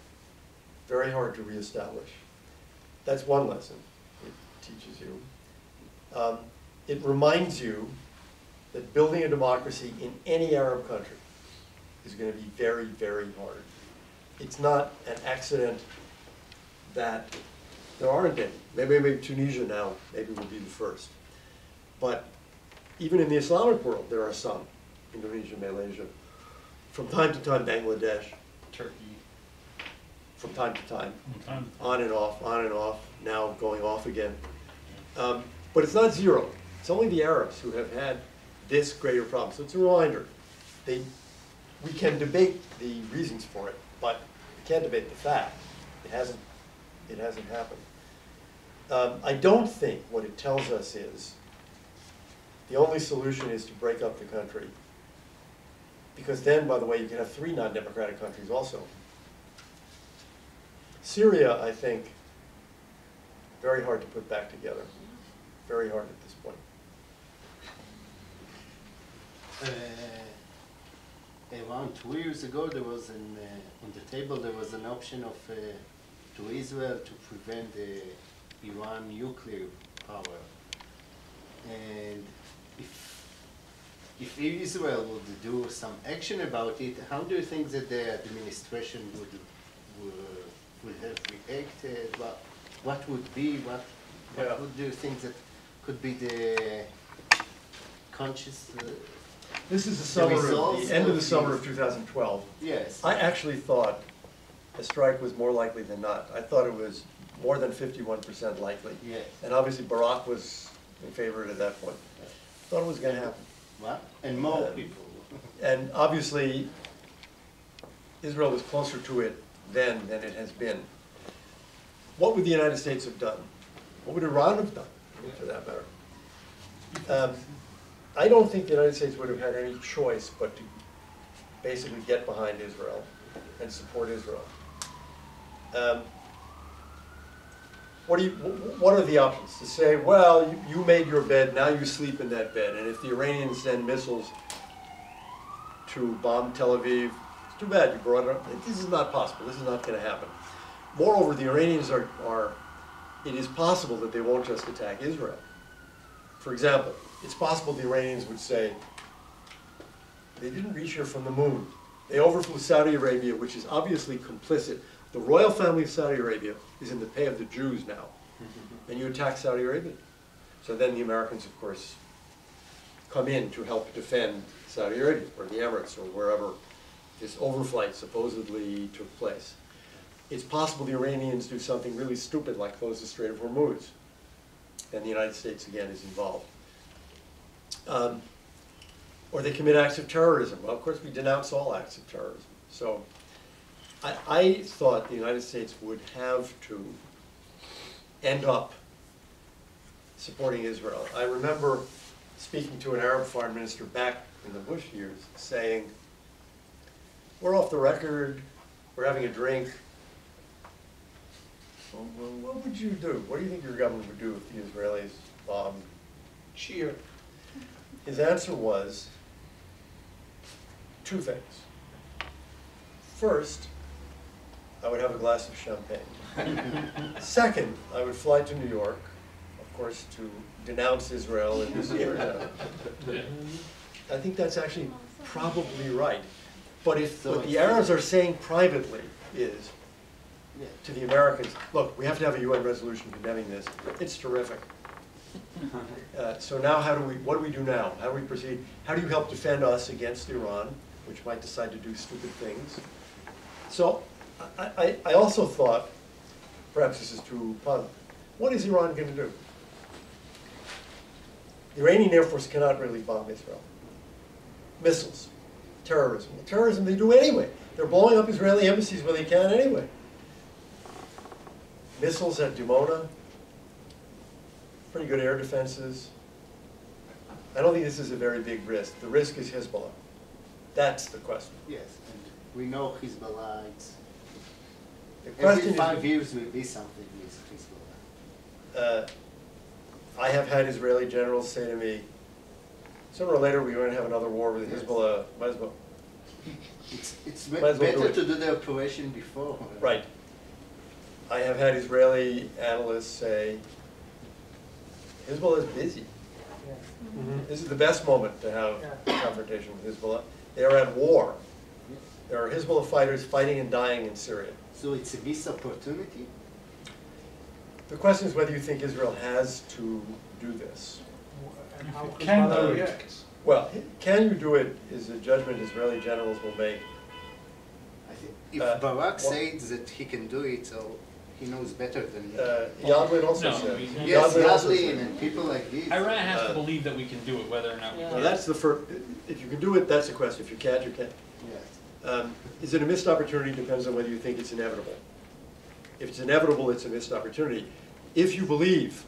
Very hard to reestablish. That's one lesson it teaches you. It reminds you that building a democracy in any Arab country is going to be very, very hard. It's not an accident that there aren't any. Maybe Tunisia now, maybe will be the first. But even in the Islamic world, there are some. Indonesia, Malaysia. From time to time, Bangladesh, Turkey. From time to time. On and off, now going off again. But it's not zero. It's only the Arabs who have had this greater problem. So it's a reminder. We can debate the reasons for it, but we can't debate the fact. It hasn't happened. I don't think what it tells us is the only solution is to break up the country. Because then, by the way, you can have 3 non-democratic countries also. Syria, I think, very hard to put back together. Very hard at this point. Around 2 years ago, there was on the table there was an option of to Israel to prevent the Iran nuclear power, and if Israel would do some action about it, how do you think that the administration would have reacted? What would do you think that could be the conscious? This is the end of the summer of 2012. Yes. I actually thought a strike was more likely than not. I thought it was more than 51% likely. Yes. And obviously Barack was in favor at that point. Thought it was going to happen. What? And more people. And obviously, Israel was closer to it then than it has been. What would the United States have done? What would Iran have done, for that matter? I don't think the United States would have had any choice but to basically get behind Israel and support Israel. What are the options? To say, well, you made your bed, now you sleep in that bed, and if the Iranians send missiles to bomb Tel Aviv, it's too bad you brought it up. This is not possible. This is not going to happen. Moreover, the Iranians it is possible that they won't just attack Israel. For example, it's possible the Iranians would say, they didn't reach here from the moon. They overflew Saudi Arabia, which is obviously complicit. The royal family of Saudi Arabia is in the pay of the Jews now. And you attack Saudi Arabia. So then the Americans, of course, come in to help defend Saudi Arabia, or the Emirates, or wherever this overflight supposedly took place. It's possible the Iranians do something really stupid like close the Strait of Hormuz. And the United States, again, is involved. Or they commit acts of terrorism. Well, of course, we denounce all acts of terrorism. So I thought the United States would have to end up supporting Israel. I remember speaking to an Arab foreign minister back in the Bush years saying, we're off the record, we're having a drink. Well, what would you do? What do you think your government would do if the Israelis bombed? Cheer. His answer was two things. First, I would have a glass of champagne. Second, I would fly to New York, of course, to denounce Israel in this area. I think that's actually probably right. But if what the Arabs are saying privately is to the Americans, look, we have to have a UN resolution condemning this, it's terrific. So now what do we do now? How do we proceed? How do you help defend us against Iran, which might decide to do stupid things? So I also thought, perhaps this is too positive, what is Iran going to do? The Iranian Air Force cannot really bomb Israel. Missiles, terrorism. Well, terrorism they do anyway. They're blowing up Israeli embassies where they can anyway. Missiles at Dimona, pretty good air defenses. I don't think this is a very big risk. The risk is Hezbollah. That's the question. Yes, and we know Hezbollah. Every 5 years will be something with Hezbollah. I have had Israeli generals say to me, sooner or later we're going to have another war with Hezbollah. Might as well. It's Might as well better do to do the operation before. Right. I have had Israeli analysts say, Hezbollah is busy. This is the best moment to have a confrontation with Hezbollah. They are at war. There are Hezbollah fighters fighting and dying in Syria. So it's a missed opportunity? The question is whether you think Israel has to do this. And how Can Hezbollah do it. reacts. Well, can you do it is a judgment Israeli generals will make. I think if Barak says that he can do it, so he knows better than me. Yadlin also No, said. we- Yes, Yadlin also Yadlin said. and people like this. Iran has to believe that we can do it, whether or not we Yeah. Now can. that's the first, if you can do it, that's the question. If you can't, you can't. Yes. Is it a missed opportunity? Depends on whether you think it's inevitable. If it's inevitable, it's a missed opportunity. If you believe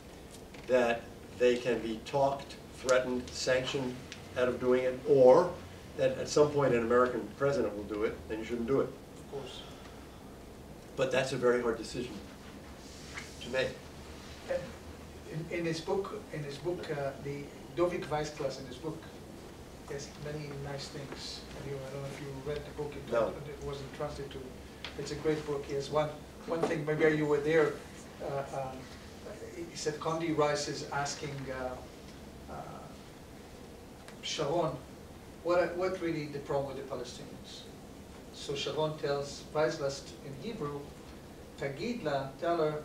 that they can be talked, threatened, sanctioned out of doing it, or that at some point an American president will do it, then you shouldn't do it. Of course. But that's a very hard decision to make. In his book, the Dovik Weissglass in his book, has many nice things. I don't know if you read the book. No. It wasn't translated to. It's a great book. He has one thing. Maybe you were there. He said Condi Rice is asking Sharon, what really the problem with the Palestinians? So Sharon tells Weissglass in Hebrew, תגיד לה, tell her,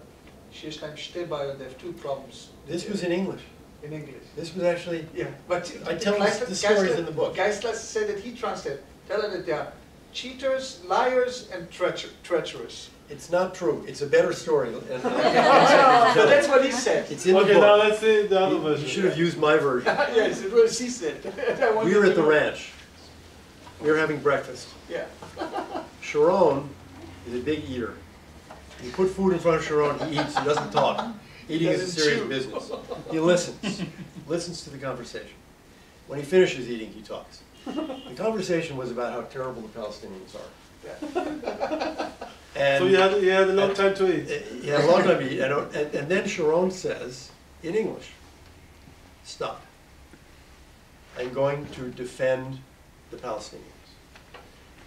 שיש להם שתי בעיות, they have two problems. This was in English. In English. This was actually, Yeah, but I tell the stories in the book. Geisler said that he translated. Tell her that they are cheaters, liars, and treacherous. it's not true. It's a better story. And But that's what he said. it's in the Okay, now book. let's see the other version. You should have used my version. Yes, it was he said. I wanted We were to at the know. ranch. We were having breakfast. Yeah. Sharon is a big eater. You put food in front of Sharon, he eats, he doesn't talk. Eating is a serious business. He listens to the conversation. When he finishes eating, he talks. The conversation was about how terrible the Palestinians are. And So you had a long time to eat. he had a long time to eat, and then Sharon says, in English, stop. I'm going to defend the Palestinians.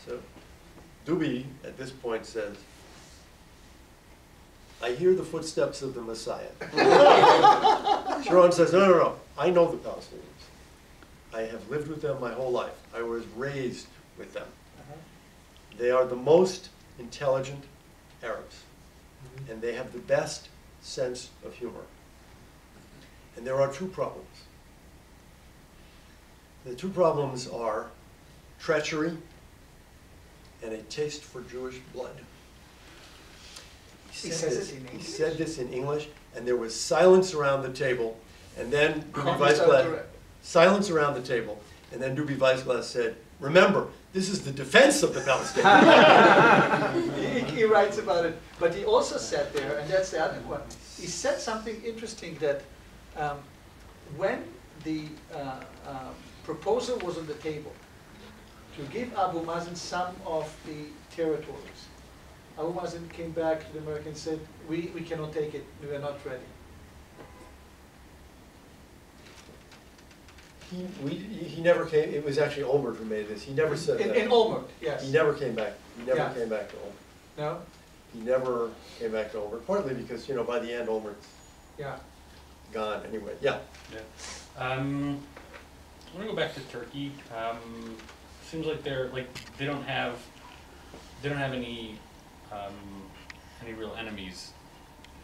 So Dubi, at this point, says, I hear the footsteps of the Messiah. Sharon says, no, no, no, I know the Palestinians. I have lived with them my whole life. I was raised with them. They are the most intelligent Arabs, and they have the best sense of humor. And there are two problems. The two problems are treachery and a taste for Jewish blood. He said this in English, and there was silence around the table, and then Dubi Weissglass, silence around the table, and then Dubi Weissglass said, remember, this is the defense of the Palestinians. He writes about it, but he also said there, and that's the other one, he said something interesting that when the proposal was on the table to give Abu Mazen some of the territories, Abu Mazen came back to the Americans and said, we cannot take it, we are not ready. He never came, it was actually Olmert who made this. He never said that. In Olmert, yes. He never came back. He never came back to Olmert. No? He never came back to Olmert, partly because, you know, by the end, Olmert's Yeah. gone anyway. Yeah. Yeah. I want to go back to Turkey. Seems like they don't have any real enemies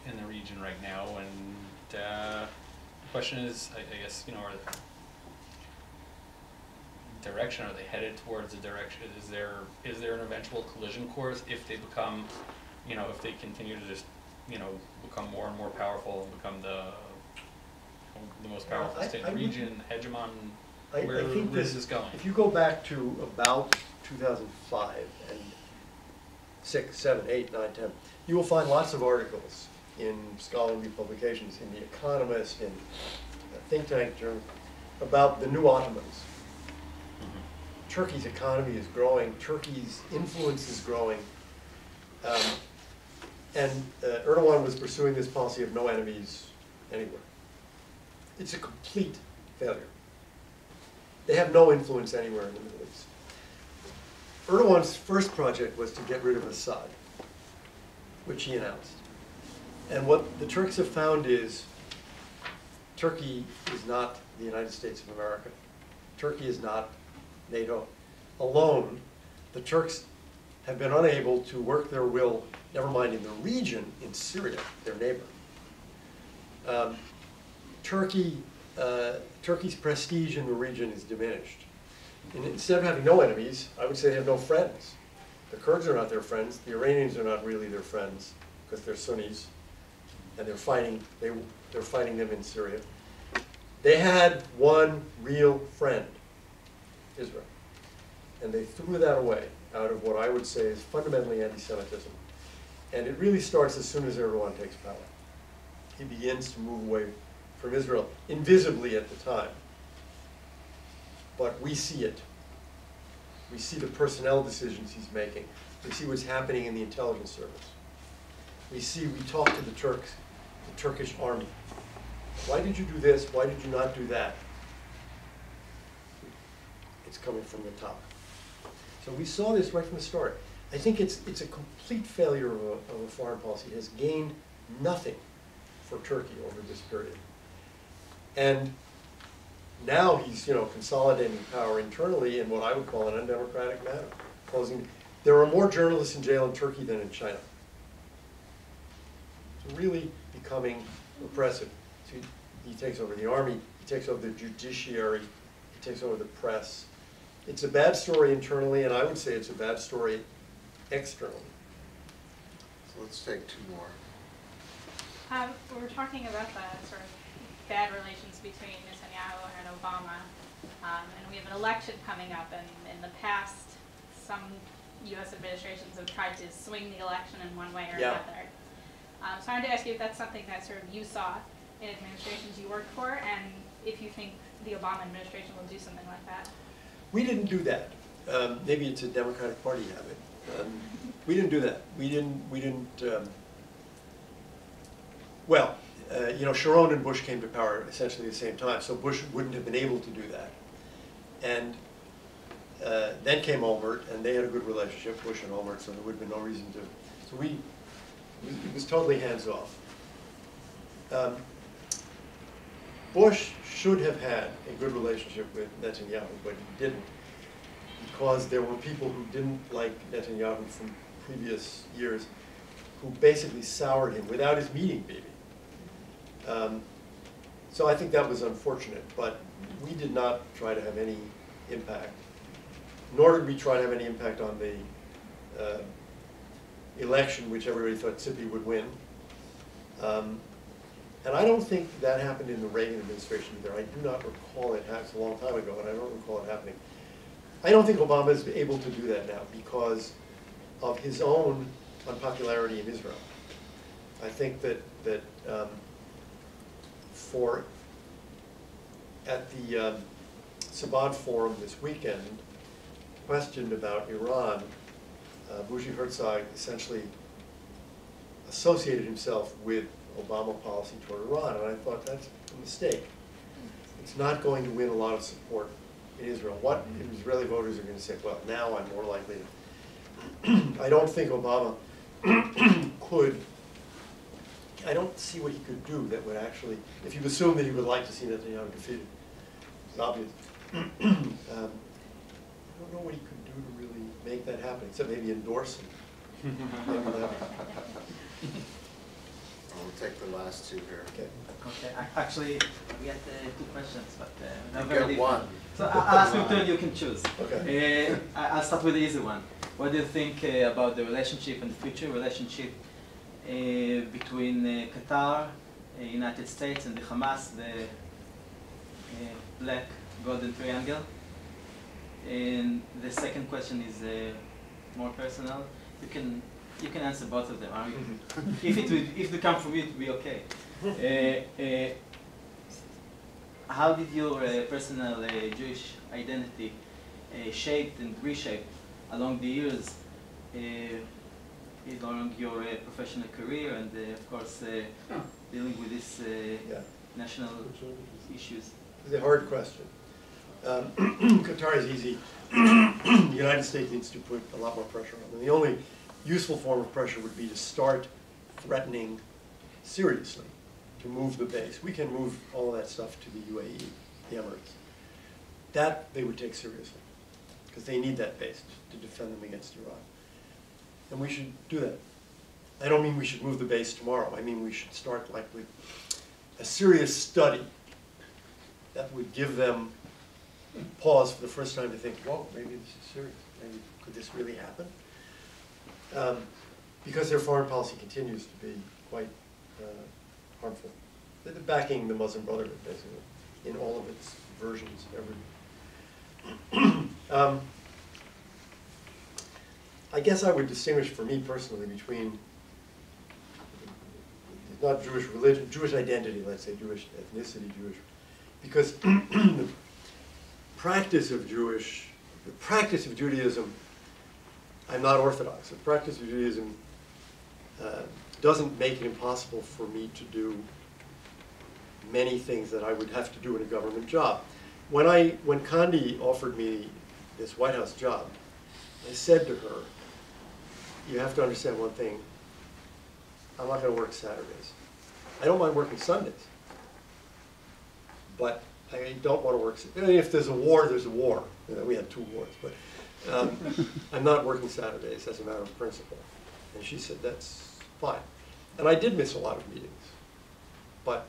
in the region right now, and the question is, I guess, you know, direction, are they headed towards a direction? Is there an eventual collision course if they become, you know, if they continue to just, you know, become more and more powerful and become the most powerful state in the region, hegemon? Where is this going? If you go back to about 2005 and 6, 7, 8, 9, 10, you will find lots of articles in scholarly publications, in The Economist, in think tank journals, about the new Ottomans. Turkey's economy is growing, Turkey's influence is growing, and Erdogan was pursuing this policy of no enemies anywhere. It's a complete failure. They have no influence anywhere in the Middle East. Erdogan's first project was to get rid of Assad, which he announced. And what the Turks have found is Turkey is not the United States of America. Turkey is not NATO. Alone, the Turks have been unable to work their will, never mind in the region, in Syria, their neighbor. Turkey's prestige in the region is diminished. And instead of having no enemies, I would say they have no friends. The Kurds are not their friends. The Iranians are not really their friends because they're Sunnis, and they're fighting them in Syria. They had one real friend, Israel, and they threw that away out of what I would say is fundamentally anti-Semitism. And it really starts as soon as Erdogan takes power. He begins to move away from Israel, invisibly at the time. But we see it. We see the personnel decisions he's making. We see what's happening in the intelligence service. We talk to the Turks, the Turkish army. Why did you do this? Why did you not do that? It's coming from the top. So we saw this right from the start. I think it's a complete failure of a foreign policy. It has gained nothing for Turkey over this period. And now he's, you know, consolidating power internally in what I would call an undemocratic manner. There are more journalists in jail in Turkey than in China. It's really becoming oppressive. So he takes over the army, he takes over the judiciary, he takes over the press. It's a bad story internally, and I would say it's a bad story externally. So let's take two more. We were talking about the sort of bad relations between Netanyahu and Obama. And we have an election coming up, and in the past, some U.S. administrations have tried to swing the election in one way or another. So I wanted to ask you if that's something that sort of you saw in administrations you worked for, and if you think the Obama administration will do something like that. We didn't do that. Maybe it's a Democratic Party habit. We didn't do that. We didn't. Well, you know, Sharon and Bush came to power essentially at the same time, so Bush wouldn't have been able to do that. And then came Olmert, and they had a good relationship, Bush and Olmert, so there would have been no reason to. So it was totally hands off. Bush should have had a good relationship with Netanyahu, but he didn't, because there were people who didn't like Netanyahu from previous years who basically soured him without his meeting maybe. So I think that was unfortunate, but we did not try to have any impact, nor did we try to have any impact on the election, which everybody thought Tzipi would win. And I don't think that happened in the Reagan administration either. I do not recall it. It's a long time ago, and I don't recall it happening. I don't think Obama is able to do that now because of his own unpopularity in Israel. I think that at the Sabad Forum this weekend, questioned about Iran, Bougie Herzog essentially associated himself with Obama policy toward Iran, and I thought that's a mistake. It's not going to win a lot of support in Israel. What Israeli voters are going to say, well, now I'm more likely to. I don't think Obama could, I don't see what he could do that would actually, if you assume that he would like to see Netanyahu defeated, it's obvious. I don't know what he could do to really make that happen, except maybe endorse him. We'll take the last two here. Okay. Okay, actually, we had 2 questions, but not You very get different. one. So I'll ask you two and you can choose. Okay. I'll start with the easy one. What do you think about the relationship and the future relationship between Qatar, United States, and the Hamas, the black golden triangle? And the second question is more personal. You can answer both of them. If they come from you, it will be okay. How did your personal Jewish identity shaped and reshaped along the years, along your professional career, and of course dealing with these national issues? It's a hard question. Qatar is easy. The United States needs to put a lot more pressure on them. The only useful form of pressure would be to start threatening seriously to move the base. We can move all of that stuff to the UAE, the Emirates. That they would take seriously, because they need that base to defend them against Iran. And we should do that. I don't mean we should move the base tomorrow. I mean we should start like with a serious study that would give them pause for the first time to think, whoa, maybe this is serious. Maybe, could this really happen? Because their foreign policy continues to be quite harmful. They're backing the Muslim Brotherhood, basically, in all of its versions, I guess I would distinguish for me personally between not Jewish religion, Jewish identity, let's say, Jewish ethnicity, Jewish, because the practice of Judaism, I'm not Orthodox. The practice of Judaism doesn't make it impossible for me to do many things that I would have to do in a government job. When Condi offered me this White House job, I said to her, you have to understand one thing, I'm not going to work Saturdays. I don't mind working Sundays, but I don't want to work, if there's a war, there's a war. You know, we had 2 wars, but I'm not working Saturdays as a matter of principle. And she said, that's fine. And I did miss a lot of meetings, but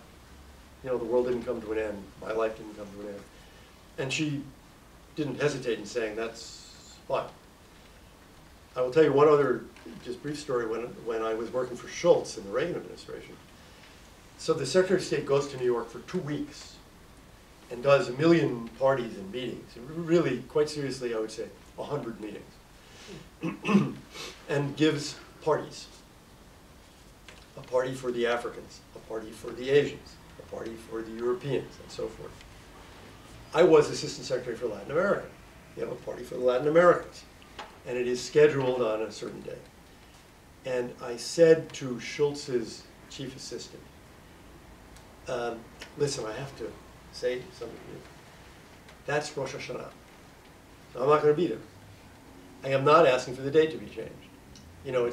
you know, the world didn't come to an end, my life didn't come to an end. And she didn't hesitate in saying, that's fine. I will tell you one other just brief story when I was working for Schultz in the Reagan administration. So the Secretary of State goes to New York for 2 weeks and does 1 million parties and meetings. Really, quite seriously, I would say 100 meetings. And gives parties. A party for the Africans, a party for the Asians, a party for the Europeans, and so forth. I was Assistant Secretary for Latin America. You have a party for the Latin Americans. And it is scheduled on a certain day. And I said to Schultz's chief assistant, listen, I have to say something to you. That's Rosh Hashanah. So I'm not going to be there. I am not asking for the date to be changed. You know,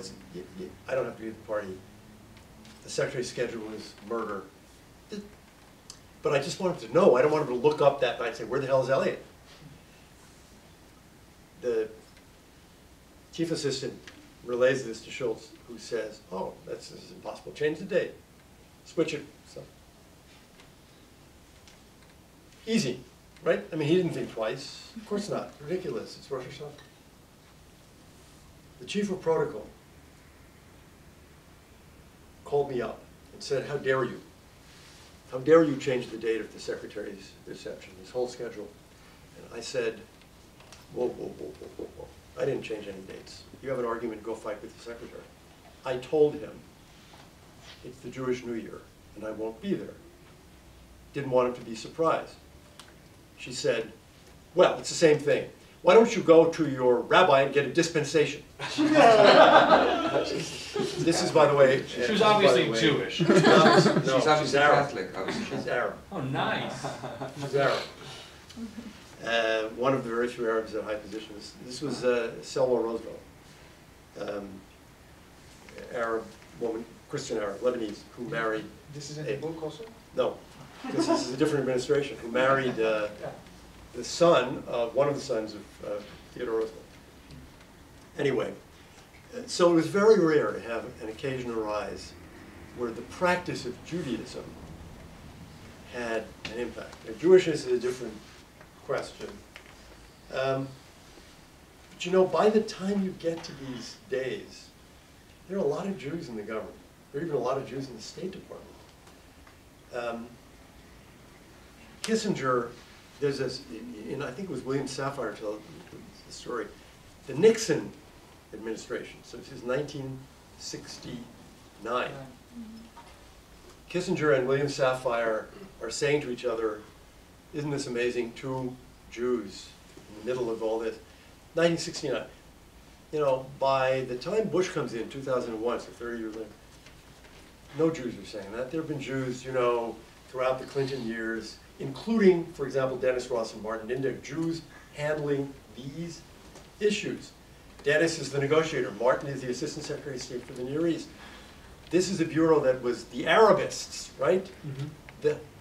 I don't have to be at the party. The secretary's schedule is murder. But I just wanted to know. I don't want him to look up that night and say, where the hell is Elliott? The chief assistant relays this to Schultz, who says, oh, this is impossible. Change the date. Switch it. So. Easy, right? I mean, he didn't think twice. Of course not. Ridiculous. It's Rosh Hashanah. The chief of protocol called me up and said, how dare you? How dare you change the date of the secretary's reception, his whole schedule? And I said, whoa, whoa, whoa, whoa, whoa, whoa. I didn't change any dates. You have an argument, go fight with the secretary. I told him, it's the Jewish New Year, and I won't be there. Didn't want him to be surprised. She said, well, it's the same thing. Why don't you go to your rabbi and get a dispensation? This is, by the way... She was obviously Jewish. She's obviously Arab. Catholic, obviously. She's Arab. Oh, nice. She's Arab. One of the very few Arabs in high positions. This was Selma Roosevelt, Arab woman, Christian Arab, Lebanese, who married... This is in the book also? No, this is a different administration, who married the son of one of the sons of Theodore Roosevelt. Anyway, so it was very rare to have an occasion arise where the practice of Judaism had an impact. Now, Jewishness is a different question. But you know, by the time you get to these days, there are a lot of Jews in the government. There are even a lot of Jews in the State Department. Kissinger, there's this, I think it was William Safire told the story, the Nixon administration, so this is 1969. Kissinger and William Safire are saying to each other, isn't this amazing, two Jews in the middle of all this. 1969. You know, by the time Bush comes in, 2001, so 30 years later, no Jews are saying that. There have been Jews, you know, throughout the Clinton years, including, for example, Dennis Ross and Martin Indyk, Jews handling these issues. Dennis is the negotiator. Martin is the Assistant Secretary of State for the Near East. This is a bureau that was the Arabists, right? Mm-hmm.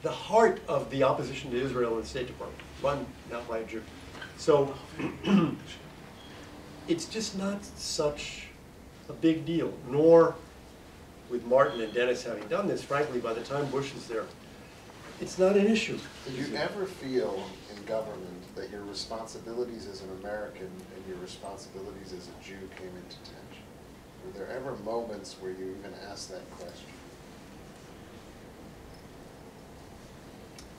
The heart of the opposition to Israel in the State Department, run now by a Jew. So it's just not such a big deal, nor with Martin and Dennis having done this, frankly, by the time Bush is there, it's not an issue. Did you ever feel in government that your responsibilities as an American and your responsibilities as a Jew came into tension? Were there ever moments where you even asked that question?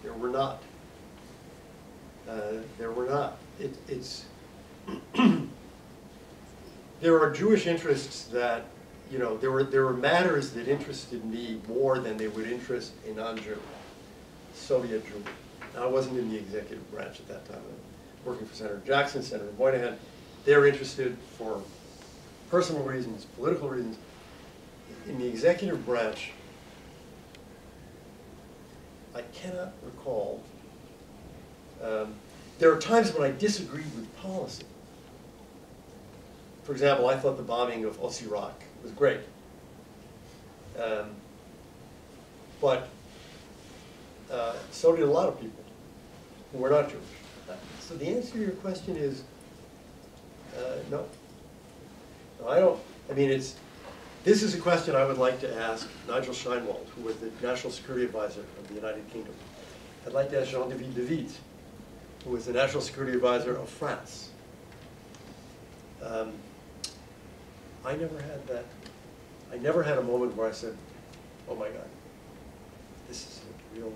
There were not. There were not. It's there are Jewish interests that, you know, there were matters that interested me more than they would interest a non-Jew, Soviet Jewry. Now, I wasn't in the executive branch at that time. I was working for Senator Jackson, Senator Moynihan. They're interested for personal reasons, political reasons. In the executive branch, I cannot recall. There are times when I disagreed with policy. For example, I thought the bombing of Osirak was great. But so did a lot of people who were not Jewish. So the answer to your question is no. No, I don't. I mean, this is a question I would like to ask Nigel Sheinwald, who was the National Security Advisor of the United Kingdom. I'd like to ask Jean-David David, who was the National Security Advisor of France. I never had that. I never had a moment where I said, oh my God, this is a real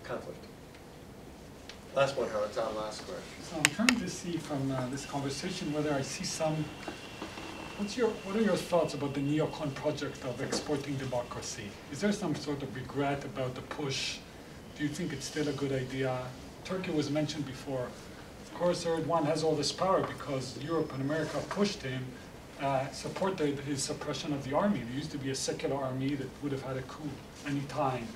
conflict. Last one, Howard. That's our last question. So I'm trying to see from this conversation whether I see some, what are your thoughts about the neocon project of exporting democracy? Is there some sort of regret about the push? Do you think it's still a good idea? Turkey was mentioned before. Of course, Erdogan has all this power because Europe and America pushed him, supported his suppression of the army. There used to be a secular army that would have had a coup any time.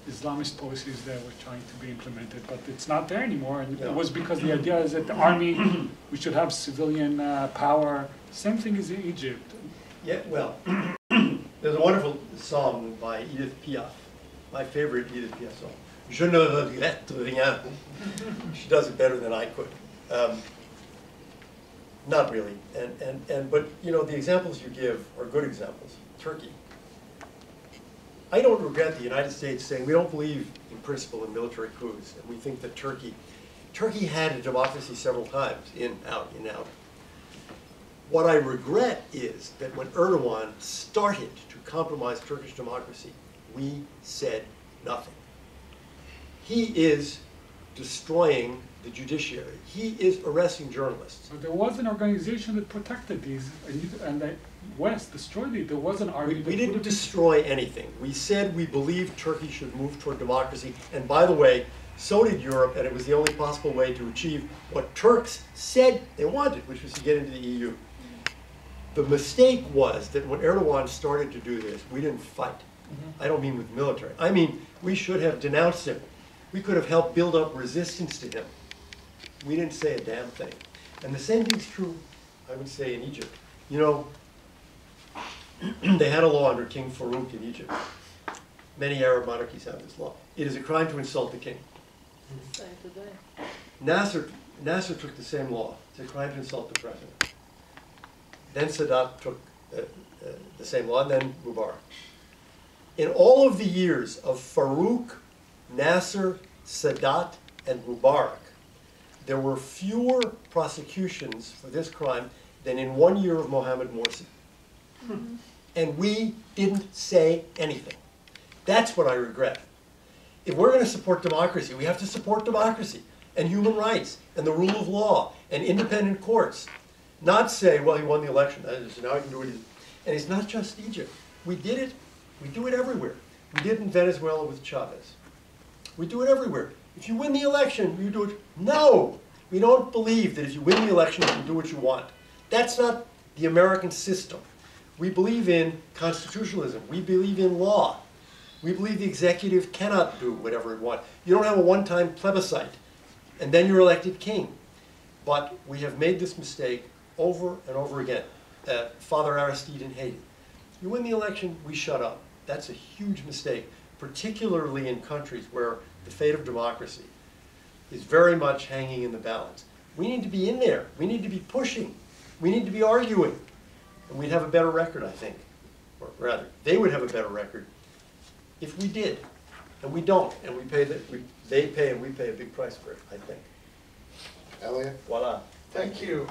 Islamist policies there were trying to be implemented, but it's not there anymore. And it was because the idea is that the army, we should have civilian power. Same thing as in Egypt. Yeah, well, there's a wonderful song by Edith Piaf, my favorite Edith Piaf song. Je ne regrette rien. She does it better than I could. Not really. But you know, the examples you give are good examples. Turkey. I don't regret the United States saying we don't believe in principle in military coups, and we think that Turkey had a democracy several times, in, out, in, out. What I regret is that when Erdogan started to compromise Turkish democracy, we said nothing. He is destroying the judiciary. He is arresting journalists. But there was an organization that protected these, and the West destroyed it. There was an army. We didn't destroy anything. We said we believed Turkey should move toward democracy. And by the way, so did Europe, and it was the only possible way to achieve what Turks said they wanted, which was to get into the EU. The mistake was that when Erdogan started to do this, we didn't fight. I don't mean with military. I mean, we should have denounced him. We could have helped build up resistance to him. We didn't say a damn thing. And the same thing's true, I would say, in Egypt. You know, they had a law under King Farouk in Egypt. Many Arab monarchies have this law. It is a crime to insult the king. Nasser took the same law. It's a crime to insult the president. Then Sadat took the same law, and then Mubarak. In all of the years of Farouk, Nasser, Sadat, and Mubarak, there were fewer prosecutions for this crime than in 1 year of Mohammed Morsi. And we didn't say anything. That's what I regret. If we're going to support democracy, we have to support democracy and human rights and the rule of law and independent courts. Not say, well, he won the election, so now he can do it. And it's not just Egypt. We did it. We do it everywhere. We did it in Venezuela with Chavez. We do it everywhere. If you win the election, you do it. No! We don't believe that if you win the election, you can do what you want. That's not the American system. We believe in constitutionalism. We believe in law. We believe the executive cannot do whatever it wants. You don't have a one-time plebiscite, and then you're elected king. But we have made this mistake over and over again. Father Aristide in Haiti. You win the election, we shut up. That's a huge mistake, particularly in countries where the fate of democracy is very much hanging in the balance. We need to be in there. We need to be pushing. We need to be arguing. And we'd have a better record, I think. Or rather, they would have a better record if we did. And we don't. And we pay they pay and we pay a big price for it, I think. Elliott? Voila. Thank you.